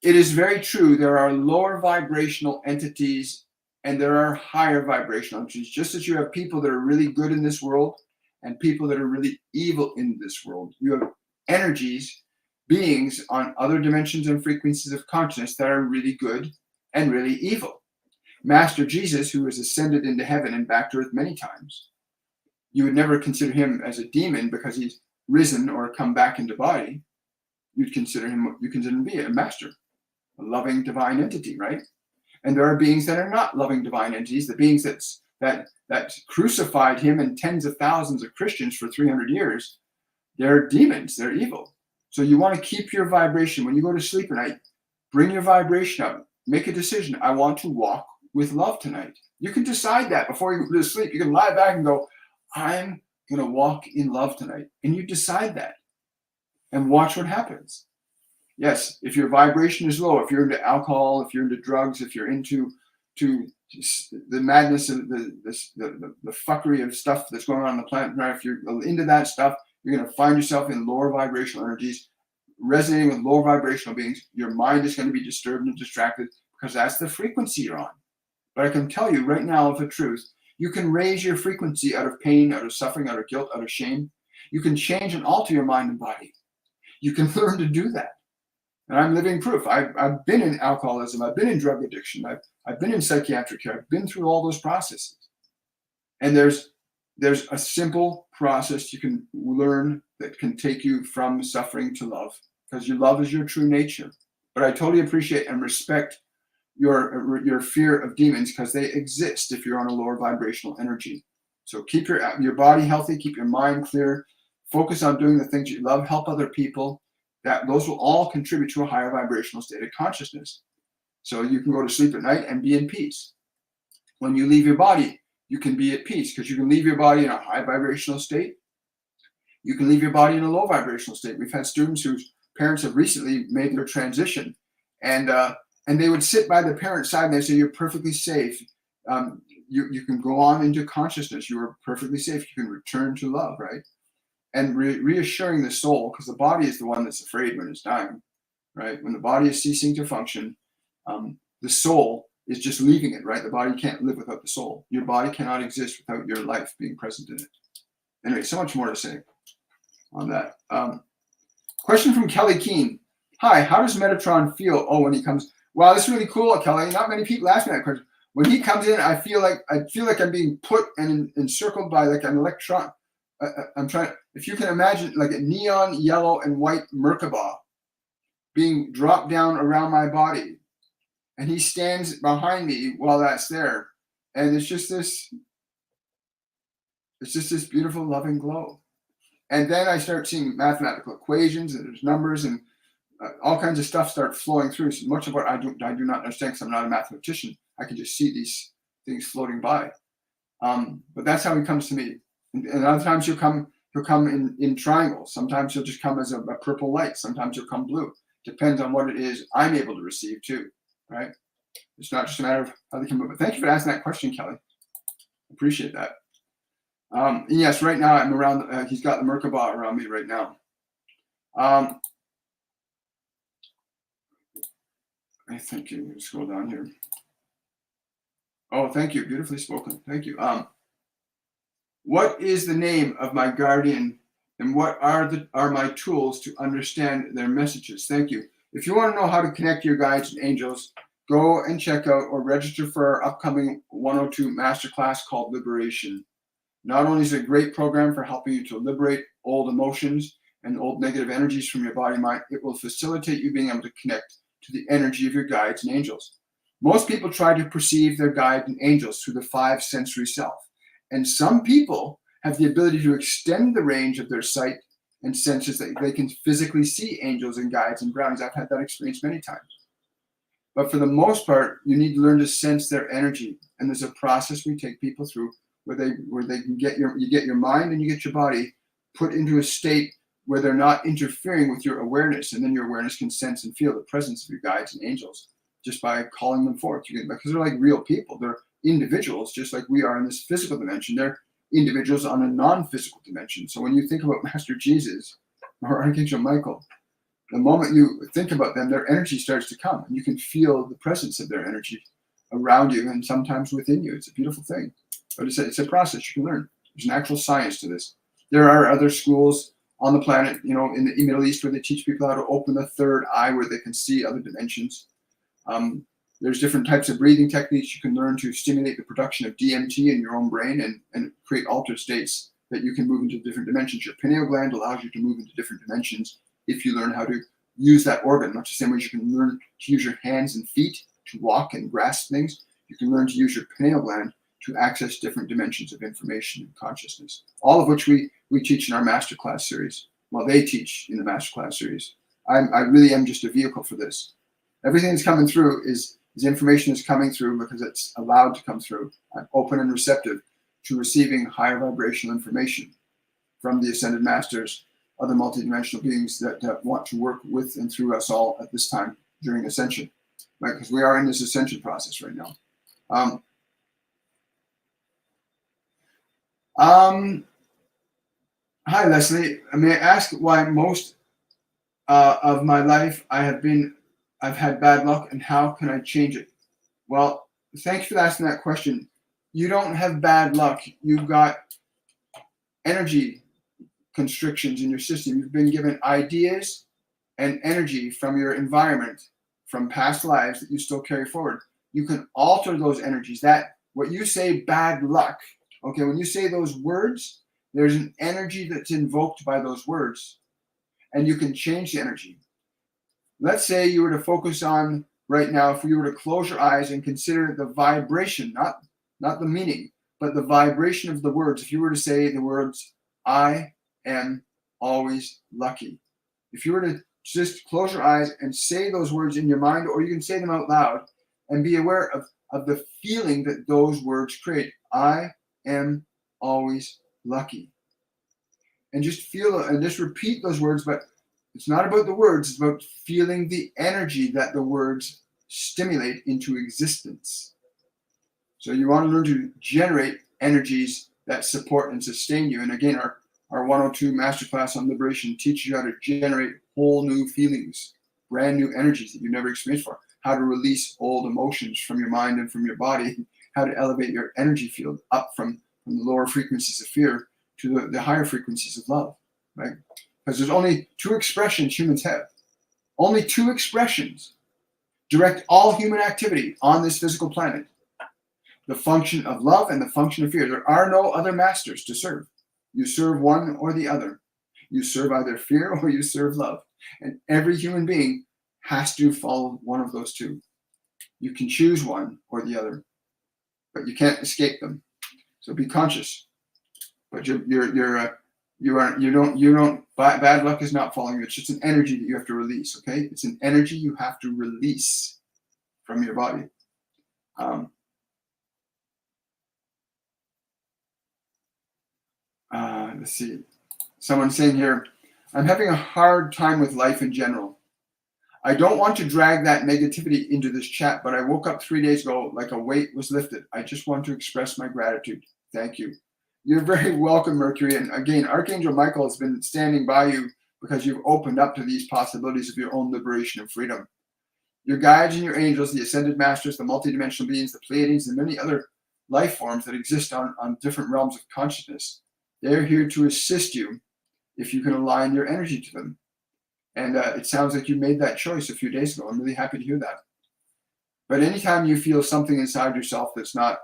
It is very true. There are lower vibrational entities and there are higher vibrational entities. Just as you have people that are really good in this world and people that are really evil in this world. You have energies, beings on other dimensions and frequencies of consciousness that are really good and really evil. Master Jesus, who has ascended into heaven and back to earth many times, you would never consider him as a demon because he's risen or come back into body. You consider him to be a master, a loving divine entity, right? And there are beings that are not loving divine entities, the beings that crucified him and tens of thousands of Christians for 300 years. They're demons, they're evil. So you want to keep your vibration. When you go to sleep at night, bring your vibration up. Make a decision. I want to walk with love tonight. You can decide that before you go to sleep. You can lie back and go, I'm going to walk in love tonight. And you decide that. And watch what happens. Yes, if your vibration is low, if you're into alcohol, if you're into drugs, if you're into the madness of the fuckery of stuff that's going on the planet, right? If you're into that stuff, you're going to find yourself in lower vibrational energies, resonating with lower vibrational beings. Your mind is going to be disturbed and distracted because that's the frequency you're on. But I can tell you right now of a truth, you can raise your frequency out of pain, out of suffering, out of guilt, out of shame. You can change and alter your mind and body. You can learn to do that. And I'm living proof. I've been in alcoholism. I've been in drug addiction. I've been in psychiatric care. I've been through all those processes. And there's a simple process you can learn that can take you from suffering to love, because your love is your true nature. But I totally appreciate and respect your fear of demons, because they exist if you're on a lower vibrational energy. So keep your body healthy, keep your mind clear, focus on doing the things you love, help other people. Those will all contribute to a higher vibrational state of consciousness. So you can go to sleep at night and be in peace. When you leave your body, you can be at peace, because you can leave your body in a high vibrational state. You can leave your body in a low vibrational state. We've had students whose parents have recently made their transition, and they would sit by the parent's side and they say, "You're perfectly safe. You can go on into consciousness. You are perfectly safe. You can return to love," right? And reassuring the soul, because the body is the one that's afraid when it's dying, right? When the body is ceasing to function, the soul is just leaving it, right? The body can't live without the soul. Your body cannot exist without your life being present in it. Anyway, so much more to say on that. Question from Kelly Keene. Hi, how does Metatron feel? Oh, when he comes. Wow, this is really cool, Kelly. Not many people ask me that question. When he comes in, I feel like I'm being put and encircled by like an electron. I'm trying. If you can imagine, like a neon yellow and white Merkaba being dropped down around my body, and he stands behind me while that's there, and it's just this beautiful, loving glow. And then I start seeing mathematical equations, and there's numbers, and all kinds of stuff start flowing through. So much of what I do not understand, because I'm not a mathematician. I can just see these things floating by. But that's how he comes to me. And other times he'll come in triangles. Sometimes he'll just come as a purple light. Sometimes he'll come blue. Depends on what it is I'm able to receive too, right? It's not just a matter of how they come up. But thank you for asking that question, Kelly. Appreciate that. Yes, right now I'm around. He's got the Merkaba around me right now. I think you can scroll down here. Oh, thank you. Beautifully spoken. Thank you. What is the name of my guardian, and what are my tools to understand their messages? Thank you. If you want to know how to connect your guides and angels, go and check out or register for our upcoming 102 Masterclass called Liberation. Not only is it a great program for helping you to liberate old emotions and old negative energies from your body and mind, it will facilitate you being able to connect to the energy of your guides and angels. Most people try to perceive their guides and angels through the 5 sensory self. And some people have the ability to extend the range of their sight and senses that they can physically see angels and guides and brownies. I've had that experience many times. But for the most part, you need to learn to sense their energy. And there's a process we take people through where they can get you get your mind and you get your body put into a state where they're not interfering with your awareness. And then your awareness can sense and feel the presence of your guides and angels just by calling them forth. Because they're like real people. They're individuals, just like we are in this physical dimension. They're individuals on a non-physical dimension. So when you think about Master Jesus or Archangel Michael, the moment you think about them, their energy starts to come, and you can feel the presence of their energy around you and sometimes within you. It's a beautiful thing, but it's a process you can learn. There's an actual science to this. There are other schools on the planet, in the Middle East, where they teach people how to open the third eye, where they can see other dimensions. There's different types of breathing techniques you can learn to stimulate the production of DMT in your own brain and create altered states that you can move into different dimensions. Your pineal gland allows you to move into different dimensions if you learn how to use that organ. Much the same way you can learn to use your hands and feet to walk and grasp things, you can learn to use your pineal gland to access different dimensions of information and consciousness. All of which we teach in our Masterclass series. Well, they teach in the Masterclass series. I really am just a vehicle for this. Everything that's coming through is information that's coming through because it's allowed to come through. I'm open and receptive to receiving higher vibrational information from the Ascended Masters, other multidimensional beings that want to work with and through us all at this time during Ascension, right? Because we are in this Ascension process right now. Hi, Leslie. May I ask why most of my life I've had bad luck, and how can I change it? Well, thanks for asking that question. You don't have bad luck. You've got energy constrictions in your system. You've been given ideas and energy from your environment, from past lives that you still carry forward. You can alter those energies. That what you say, bad luck. Okay, when you say those words, there's an energy that's invoked by those words, and you can change the energy. Let's say you were to focus on right now, if you were to close your eyes and consider the vibration, not the meaning, but the vibration of the words. If you were to say the words, I am always lucky. If you were to just close your eyes and say those words in your mind, or you can say them out loud and be aware of the feeling that those words create. I am always lucky. And just feel and just repeat those words, but it's not about the words, it's about feeling the energy that the words stimulate into existence. So you want to learn to generate energies that support and sustain you. And again, our 102 Masterclass on Liberation teaches you how to generate whole new feelings, brand new energies that you've never experienced before, how to release old emotions from your mind and from your body, how to elevate your energy field up from the lower frequencies of fear to the higher frequencies of love, right? Because there's only 2 expressions humans have. Only 2 expressions direct all human activity on this physical planet. The function of love and the function of fear. There are no other masters to serve. You serve one or the other. You serve either fear or you serve love. And every human being has to follow one of those 2. You can choose one or the other, but you can't escape them. So be conscious. But bad luck is not following you. It's just an energy that you have to release, okay? It's an energy you have to release from your body. Let's see. Someone's saying here, I'm having a hard time with life in general. I don't want to drag that negativity into this chat, but I woke up 3 days ago like a weight was lifted. I just want to express my gratitude. Thank you. You're very welcome, Mercury. And again, Archangel Michael has been standing by you because you've opened up to these possibilities of your own liberation and freedom. Your guides and your angels, the Ascended Masters, the multidimensional beings, the Pleiades, and many other life forms that exist on different realms of consciousness, they're here to assist you if you can align your energy to them. And it sounds like you made that choice a few days ago. I'm really happy to hear that. But anytime you feel something inside yourself that's not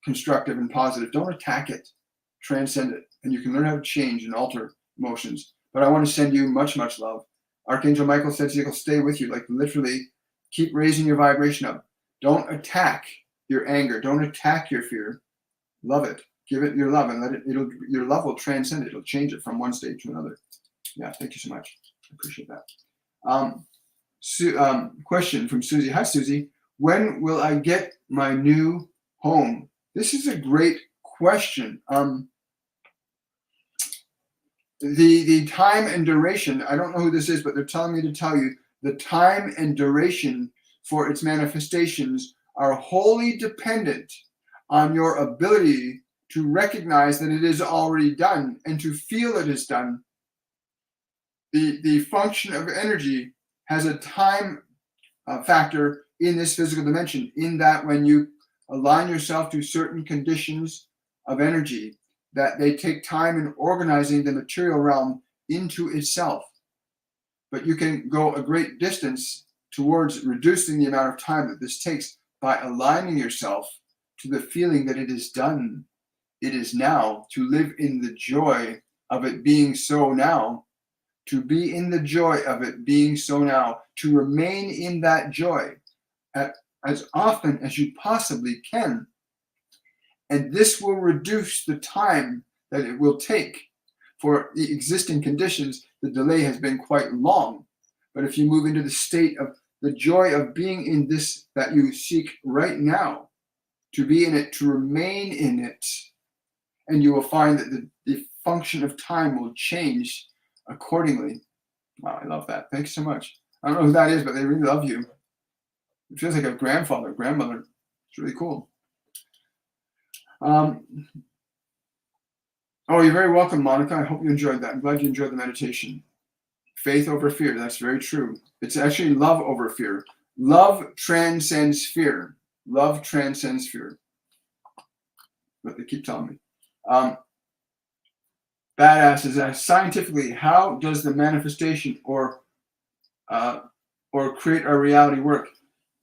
constructive and positive, don't attack it. Transcend it. And you can learn how to change and alter emotions. But I want to send you much, much love. Archangel Michael says he'll stay with you, like literally Keep raising your vibration up. Don't attack your anger. Don't attack your fear. Love it. Give it your love, and your love will transcend it. It'll change it from one state to another. Yeah, thank you so much. I appreciate that. Question from Susie. Hi, Susie. When will I get my new home? This is a great question. The time and duration, I don't know who this is, but they're telling me to tell you the time and duration for its manifestations are wholly dependent on your ability to recognize that it is already done and to feel it is done. The function of energy has a time factor in this physical dimension, in that when you align yourself to certain conditions of energy, that they take time in organizing the material realm into itself. But you can go a great distance towards reducing the amount of time that this takes by aligning yourself to the feeling that it is done. It is now, to live in the joy of it being so now, to be in the joy of it being so now, to remain in that joy as often as you possibly can. And this will reduce the time that it will take. For the existing conditions, the delay has been quite long. But if you move into the state of the joy of being in this that you seek right now, to be in it, to remain in it, and you will find that the function of time will change accordingly. Wow, I love that. Thanks so much. I don't know who that is, but they really love you. It feels like a grandfather, grandmother. It's really cool. Oh, you're very welcome, Monica. I hope you enjoyed that. I'm glad you enjoyed the meditation. Faith over fear. That's very true. It's actually love over fear. Love transcends fear. Love transcends fear. But they keep telling me. Badass is scientifically, how does the manifestation or create our reality work?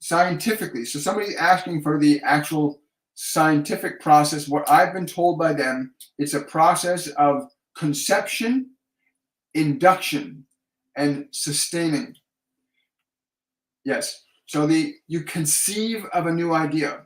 Scientifically. So somebody's asking for the actual scientific process. What I've been told by them, it's a process of conception, induction, and sustaining. Yes. So you conceive of a new idea.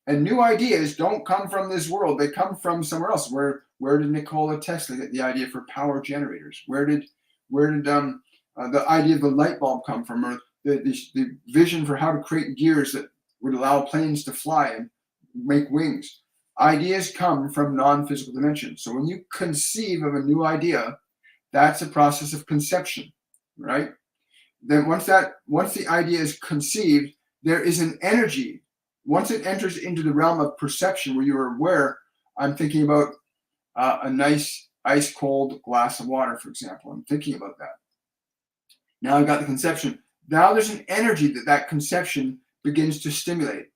And new ideas don't come from this world. They come from somewhere else. Where did Nikola Tesla get the idea for power generators? Where did the idea of the light bulb come from? Or the vision for how to create gears that would allow planes to fly and make wings? Ideas come from non-physical dimensions. So when you conceive of a new idea, that's a process of conception, right? Then once the idea is conceived, there is an energy. Once it enters into the realm of perception, where you're aware, I'm thinking about a nice ice cold glass of water, for example. I'm thinking about that. Now I've got the conception. Now there's an energy that conception begins to stimulate.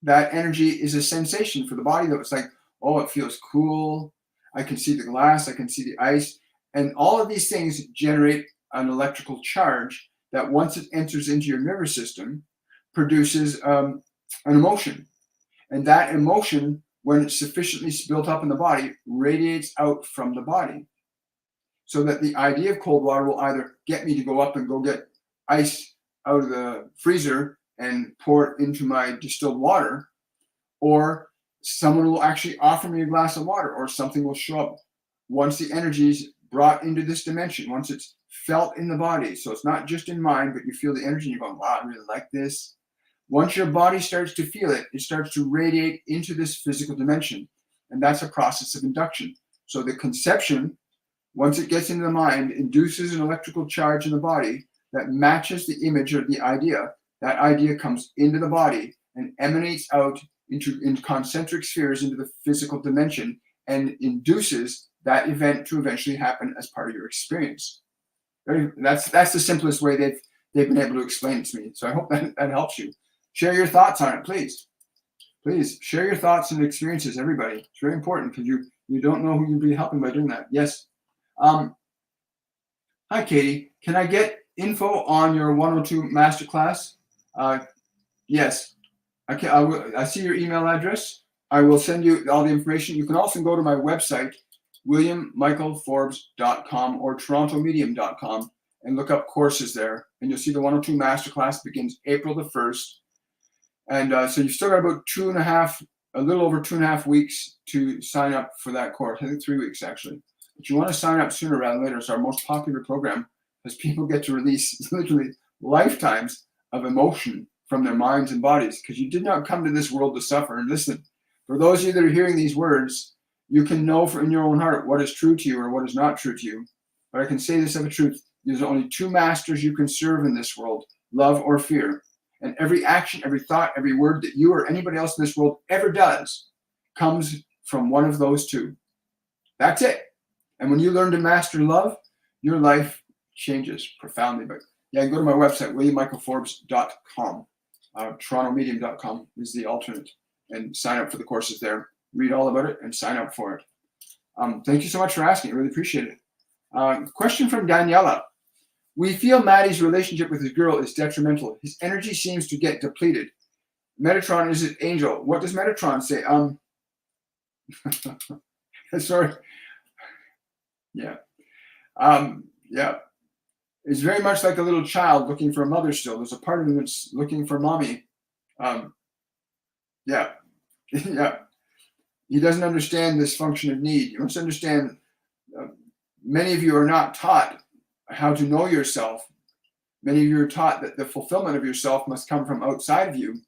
That energy is a sensation for the body, though. It's like, oh, it feels cool. I can see the glass. I can see the ice. And all of these things generate an electrical charge that once it enters into your nervous system, produces an emotion. And that emotion, when it's sufficiently built up in the body, radiates out from the body. So that the idea of cold water will either get me to go up and go get ice out of the freezer and pour it into my distilled water, or someone will actually offer me a glass of water, or something will show up once the energy is brought into this dimension, once it's felt in the body. So it's not just in mind, but you feel the energy and you're going, wow, I really like this. Once your body starts to feel it, it starts to radiate into this physical dimension. And that's a process of induction. So the conception, once it gets into the mind, induces an electrical charge in the body that matches the image or the idea. That idea comes into the body and emanates out in concentric spheres into the physical dimension and induces that event to eventually happen as part of your experience. That's the simplest way they've been able to explain it to me. So I hope that helps you. Share your thoughts on it, please. Please share your thoughts and experiences, everybody. It's very important because you don't know who you'll be helping by doing that. Yes. Hi, Katie. Can I get info on your 102 Masterclass? Yes. Okay. I see your email address. I will send you all the information. You can also go to my website, williammichaelforbes.com or torontomedium.com, and look up courses there. And you'll see the 102 Masterclass begins April the 1st. And so you've still got about a little over 2.5 weeks to sign up for that course. I think 3 weeks actually. But you want to sign up sooner rather than later. It's our most popular program because people get to release literally lifetimes of emotion from their minds and bodies, because you did not come to this world to suffer. And listen, for those of you that are hearing these words, you can know in your own heart what is true to you or what is not true to you. But I can say this of a truth. There's only two masters you can serve in this world, love or fear. And every action, every thought, every word that you or anybody else in this world ever does comes from one of those two. That's it. And when you learn to master love, your life changes profoundly. But yeah, go to my website, williammichaelforbes.com. TorontoMedium.com is the alternate, and sign up for the courses there. Read all about it and sign up for it. Thank you so much for asking. I really appreciate it. Question from Daniela. We feel Maddie's relationship with his girl is detrimental. His energy seems to get depleted. Metatron is his angel. What does Metatron say? Sorry. Yeah. Yeah. It's very much like a little child looking for a mother still. There's a part of him that's looking for mommy. Yeah. Yeah. He doesn't understand this function of need. You must understand, many of you are not taught how to know yourself. Many of you are taught that the fulfillment of yourself must come from outside of you.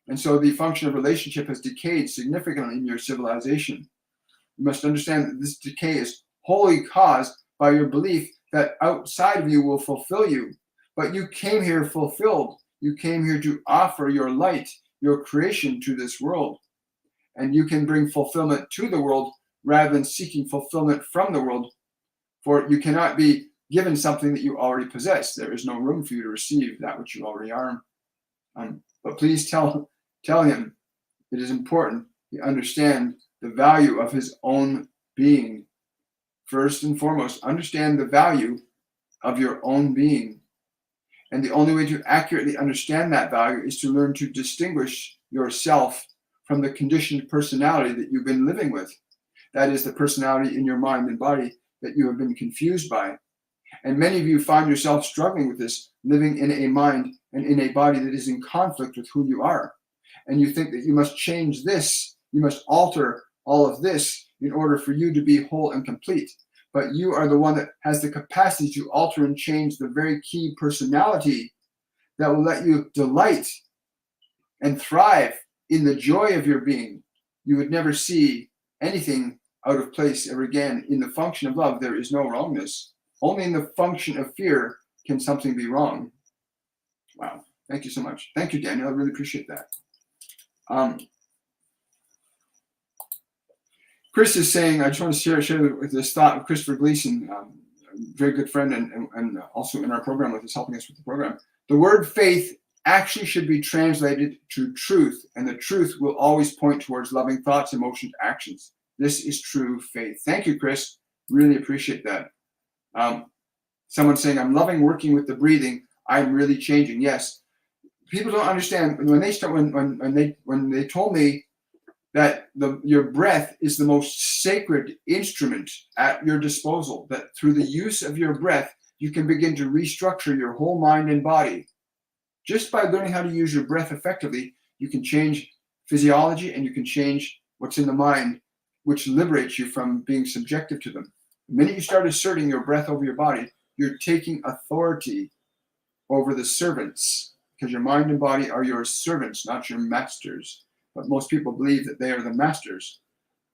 And so the function of relationship has decayed significantly in your civilization. You must understand that this decay is wholly caused by your belief that outside of you will fulfill you. But you came here fulfilled. You came here to offer your light, your creation to this world. And you can bring fulfillment to the world rather than seeking fulfillment from the world. For you cannot be given something that you already possess. There is no room for you to receive that which you already are. But please tell him it is important he understand the value of his own being. First and foremost, understand the value of your own being. And the only way to accurately understand that value is to learn to distinguish yourself from the conditioned personality that you've been living with. That is the personality in your mind and body that you have been confused by. And many of you find yourself struggling with this, living in a mind and in a body that is in conflict with who you are. And you think that you must change this, you must alter all of this in order for you to be whole and complete. But you are the one that has the capacity to alter and change the very key personality that will let you delight and thrive in the joy of your being. You would never see anything out of place ever again. In the function of love, there is no wrongness. Only in the function of fear can something be wrong. Wow. Thank you so much. Thank you, Daniel. I really appreciate that. Chris is saying, I just want to share with this thought of Christopher Gleason, a very good friend and also in our program with us, helping us with the program. The word faith actually should be translated to truth, and the truth will always point towards loving thoughts, emotions, actions. This is true faith. Thank you, Chris. Really appreciate that. Someone saying, I'm loving working with the breathing. I'm really changing. Yes. People don't understand when they told me that your breath is the most sacred instrument at your disposal, that through the use of your breath, you can begin to restructure your whole mind and body. Just by learning how to use your breath effectively, you can change physiology and you can change what's in the mind, which liberates you from being subjective to them. The minute you start asserting your breath over your body, you're taking authority over the servants, because your mind and body are your servants, not your masters. But most people believe that they are the masters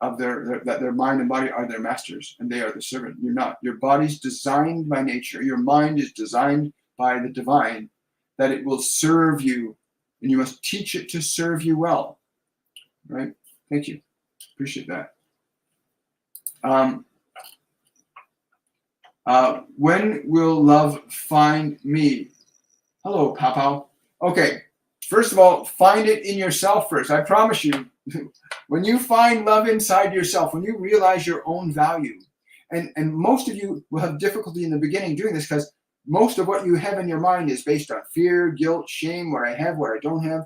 of that their mind and body are their masters and they are the servant. You're not. Your body's designed by nature. Your mind is designed by the divine, that it will serve you, and you must teach it to serve you well. Right? Thank you. Appreciate that. When will love find me? Hello, Papa. Okay. First of all, find it in yourself first. I promise you, when you find love inside yourself, when you realize your own value, and most of you will have difficulty in the beginning doing this because most of what you have in your mind is based on fear, guilt, shame, what I have, what I don't have.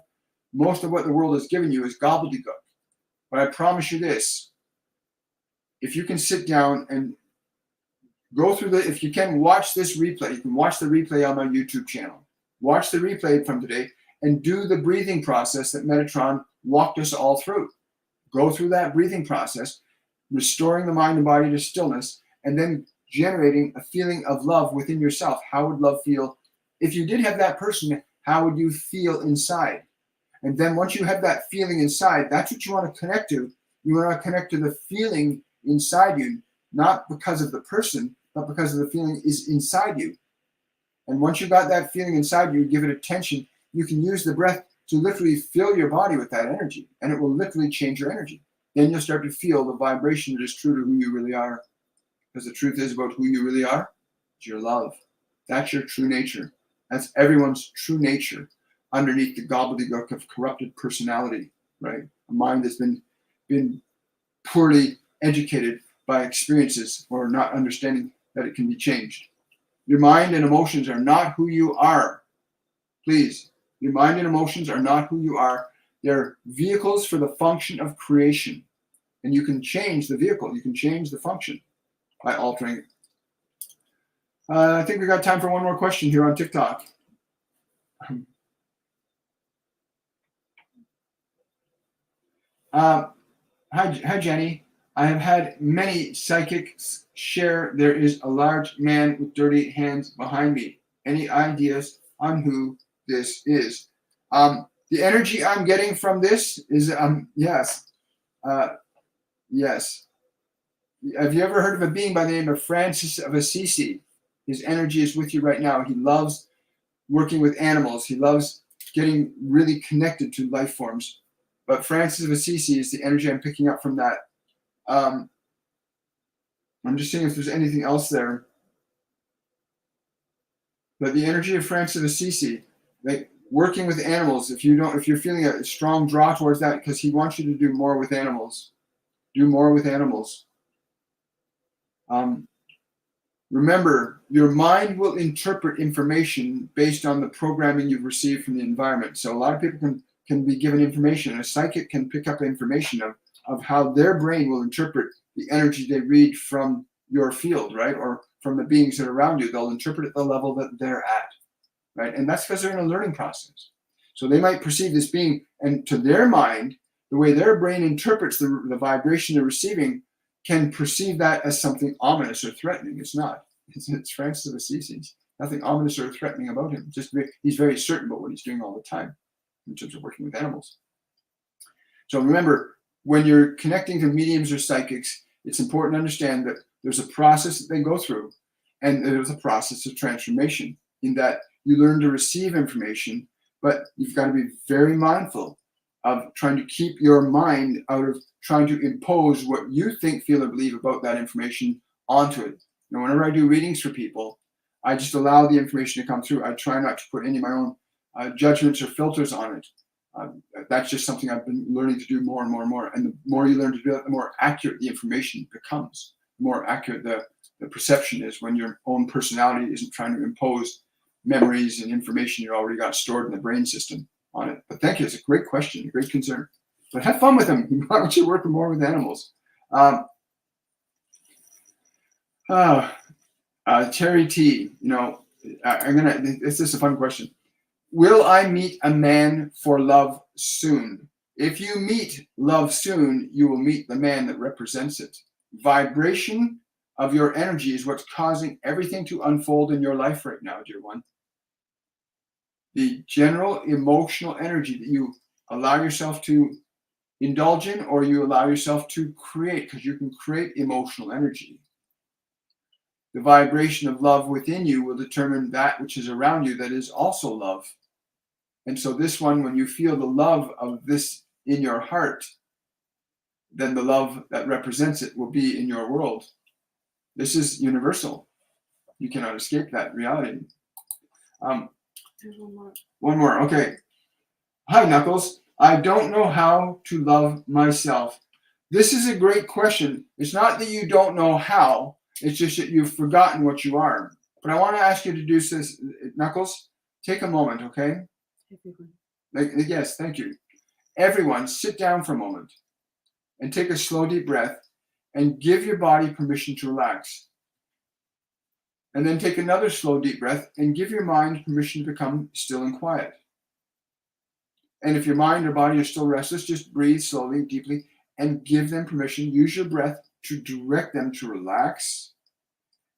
Most of what the world has given you is gobbledygook. But I promise you this, if you can sit down and Go through if you can, watch this replay. You can watch the replay on my YouTube channel. Watch the replay from today and do the breathing process that Metatron walked us all through. Go through that breathing process, restoring the mind and body to stillness, and then generating a feeling of love within yourself. How would love feel? If you did have that person, how would you feel inside? And then once you have that feeling inside, that's what you want to connect to. You want to connect to the feeling inside you, not because of the person, but because of the feeling is inside you. And once you got that feeling inside you, give it attention, you can use the breath to literally fill your body with that energy, and it will literally change your energy. Then you'll start to feel the vibration that is true to who you really are. Because the truth is about who you really are, it's your love. That's your true nature. That's everyone's true nature underneath the gobbledygook of corrupted personality, right? A mind that's been poorly educated by experiences or not understanding that it can be changed. Your mind and emotions are not who you are. Please, your mind and emotions are not who you are. They're vehicles for the function of creation. And you can change the vehicle. You can change the function by altering it. I think we got time for one more question here on TikTok. Hi, Jenny. I have had many psychics share there is a large man with dirty hands behind me. Any ideas on who this is? The energy I'm getting from this is yes. Yes. Have you ever heard of a being by the name of Francis of Assisi? His energy is with you right now. He loves working with animals. He loves getting really connected to life forms. But Francis of Assisi is the energy I'm picking up from that. I'm just seeing if there's anything else there. But the energy of Francis of Assisi, like working with animals, if you're feeling a strong draw towards that, because he wants you to do more with animals. Do more with animals. Remember, your mind will interpret information based on the programming you've received from the environment. So a lot of people can be given information, and a psychic can pick up information of how their brain will interpret the energy they read from your field, right? Or from the beings that are around you. They'll interpret it at the level that they're at, right? And that's because they're in a learning process. So they might perceive this being, and to their mind, the way their brain interprets the vibration they're receiving can perceive that as something ominous or threatening. It's not. It's Francis of Assisi. Nothing ominous or threatening about him. He's very certain about what he's doing all the time in terms of working with animals. So remember, when you're connecting to mediums or psychics, it's important to understand that there's a process that they go through, and there's a process of transformation in that you learn to receive information, but you've got to be very mindful of trying to keep your mind out of trying to impose what you think, feel, or believe about that information onto it. Now, whenever I do readings for people, I just allow the information to come through. I try not to put any of my own judgments or filters on it. That's just something I've been learning to do more and more and more. And the more you learn to do that, the more accurate the information becomes. The more accurate the perception is when your own personality isn't trying to impose memories and information you already got stored in the brain system on it. But thank you. It's a great question, a great concern. But have fun with them. Why don't you work more with animals? Terry T, this is a fun question. Will I meet a man for love soon? If you meet love soon, you will meet the man that represents it. Vibration of your energy is what's causing everything to unfold in your life right now, dear one. The general emotional energy that you allow yourself to indulge in, or you allow yourself to create, because you can create emotional energy. The vibration of love within you will determine that which is around you that is also love. And so this one, when you feel the love of this in your heart, then the love that represents it will be in your world. This is universal. You cannot escape that reality. There's one more. One more. Okay. Hi, Knuckles. I don't know how to love myself. This is a great question. It's not that you don't know how. It's just that you've forgotten what you are. But I want to ask you to do this, Knuckles. Take a moment, okay? Yes, thank you. Everyone, sit down for a moment and take a slow, deep breath and give your body permission to relax. And then take another slow, deep breath and give your mind permission to become still and quiet. And if your mind or body are still restless, just breathe slowly, deeply, and give them permission. Use your breath to direct them to relax,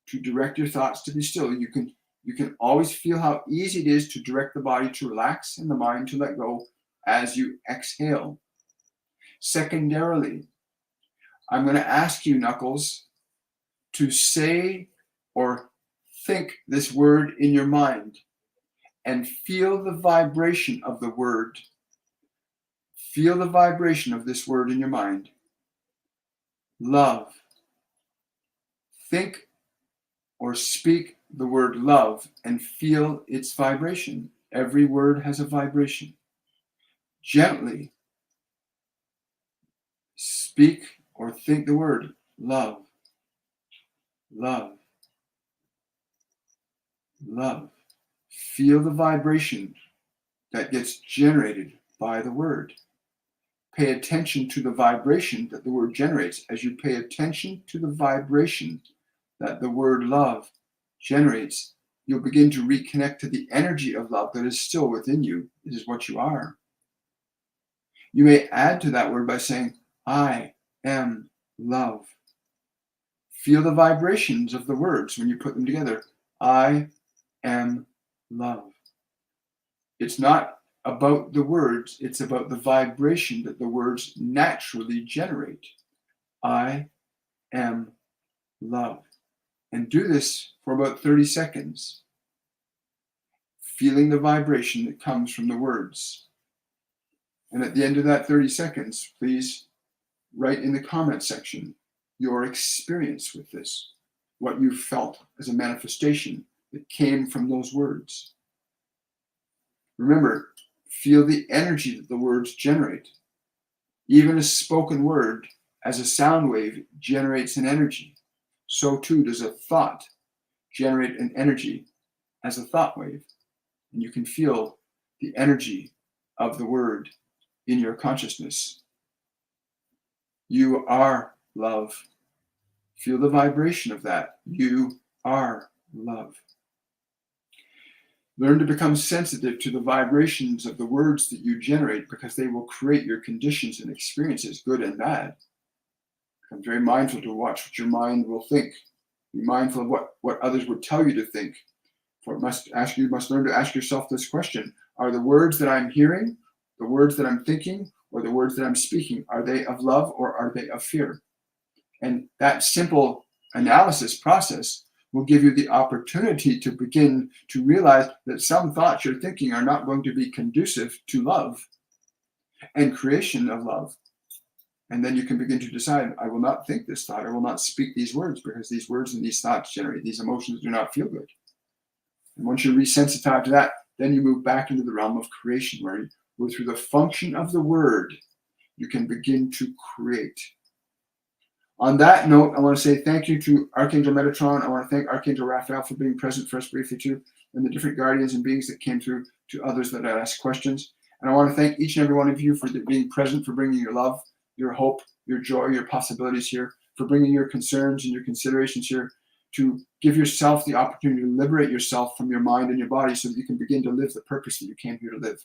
to direct your thoughts to be still. You can always feel how easy it is to direct the body to relax and the mind to let go as you exhale. Secondarily, I'm going to ask you, Knuckles, to say or think this word in your mind and feel the vibration of the word. Feel the vibration of this word in your mind. Love. Think or speak the word love and feel its vibration. Every word has a vibration. Gently speak or think the word love. Love. Love. Feel the vibration that gets generated by the word. Pay attention to the vibration that the word generates. As you pay attention to the vibration that the word love generates, you'll begin to reconnect to the energy of love that is still within you. It is what you are. You may add to that word by saying, I am love. Feel the vibrations of the words when you put them together. I am love. It's not about the words, it's about the vibration that the words naturally generate. I am love. And do this for about 30 seconds, feeling the vibration that comes from the words. And at the end of that 30 seconds, please write in the comment section your experience with this, what you felt as a manifestation that came from those words. Remember, feel the energy that the words generate. Even a spoken word, as a sound wave, generates an energy. So too does a thought generate an energy as a thought wave. And you can feel the energy of the word in your consciousness. You are love. Feel the vibration of that. You are love. Learn to become sensitive to the vibrations of the words that you generate, because they will create your conditions and experiences, good and bad. Become very mindful to watch what your mind will think. Be mindful of what others would tell you to think. For you must learn to ask yourself this question: are the words that I'm hearing, the words that I'm thinking, or the words that I'm speaking, are they of love or are they of fear? And that simple analysis process will give you the opportunity to begin to realize that some thoughts you're thinking are not going to be conducive to love and creation of love. And then you can begin to decide, I will not think this thought, I will not speak these words, because these words and these thoughts generate these emotions do not feel good. And once you're resensitized to that, then you move back into the realm of creation, where through the function of the word, you can begin to create. On that note, I want to say thank you to Archangel Metatron. I want to thank Archangel Raphael for being present for us briefly too, and the different guardians and beings that came through, to others that asked questions. And I want to thank each and every one of you for being present, for bringing your love, your hope, your joy, your possibilities here, for bringing your concerns and your considerations here, to give yourself the opportunity to liberate yourself from your mind and your body so that you can begin to live the purpose that you came here to live.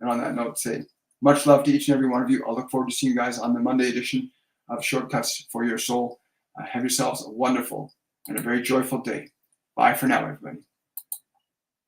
And on that note, say much love to each and every one of you. I'll look forward to seeing you guys on the Monday edition of Shortcuts for Your Soul. Have yourselves a wonderful and a very joyful day. Bye for now, everybody.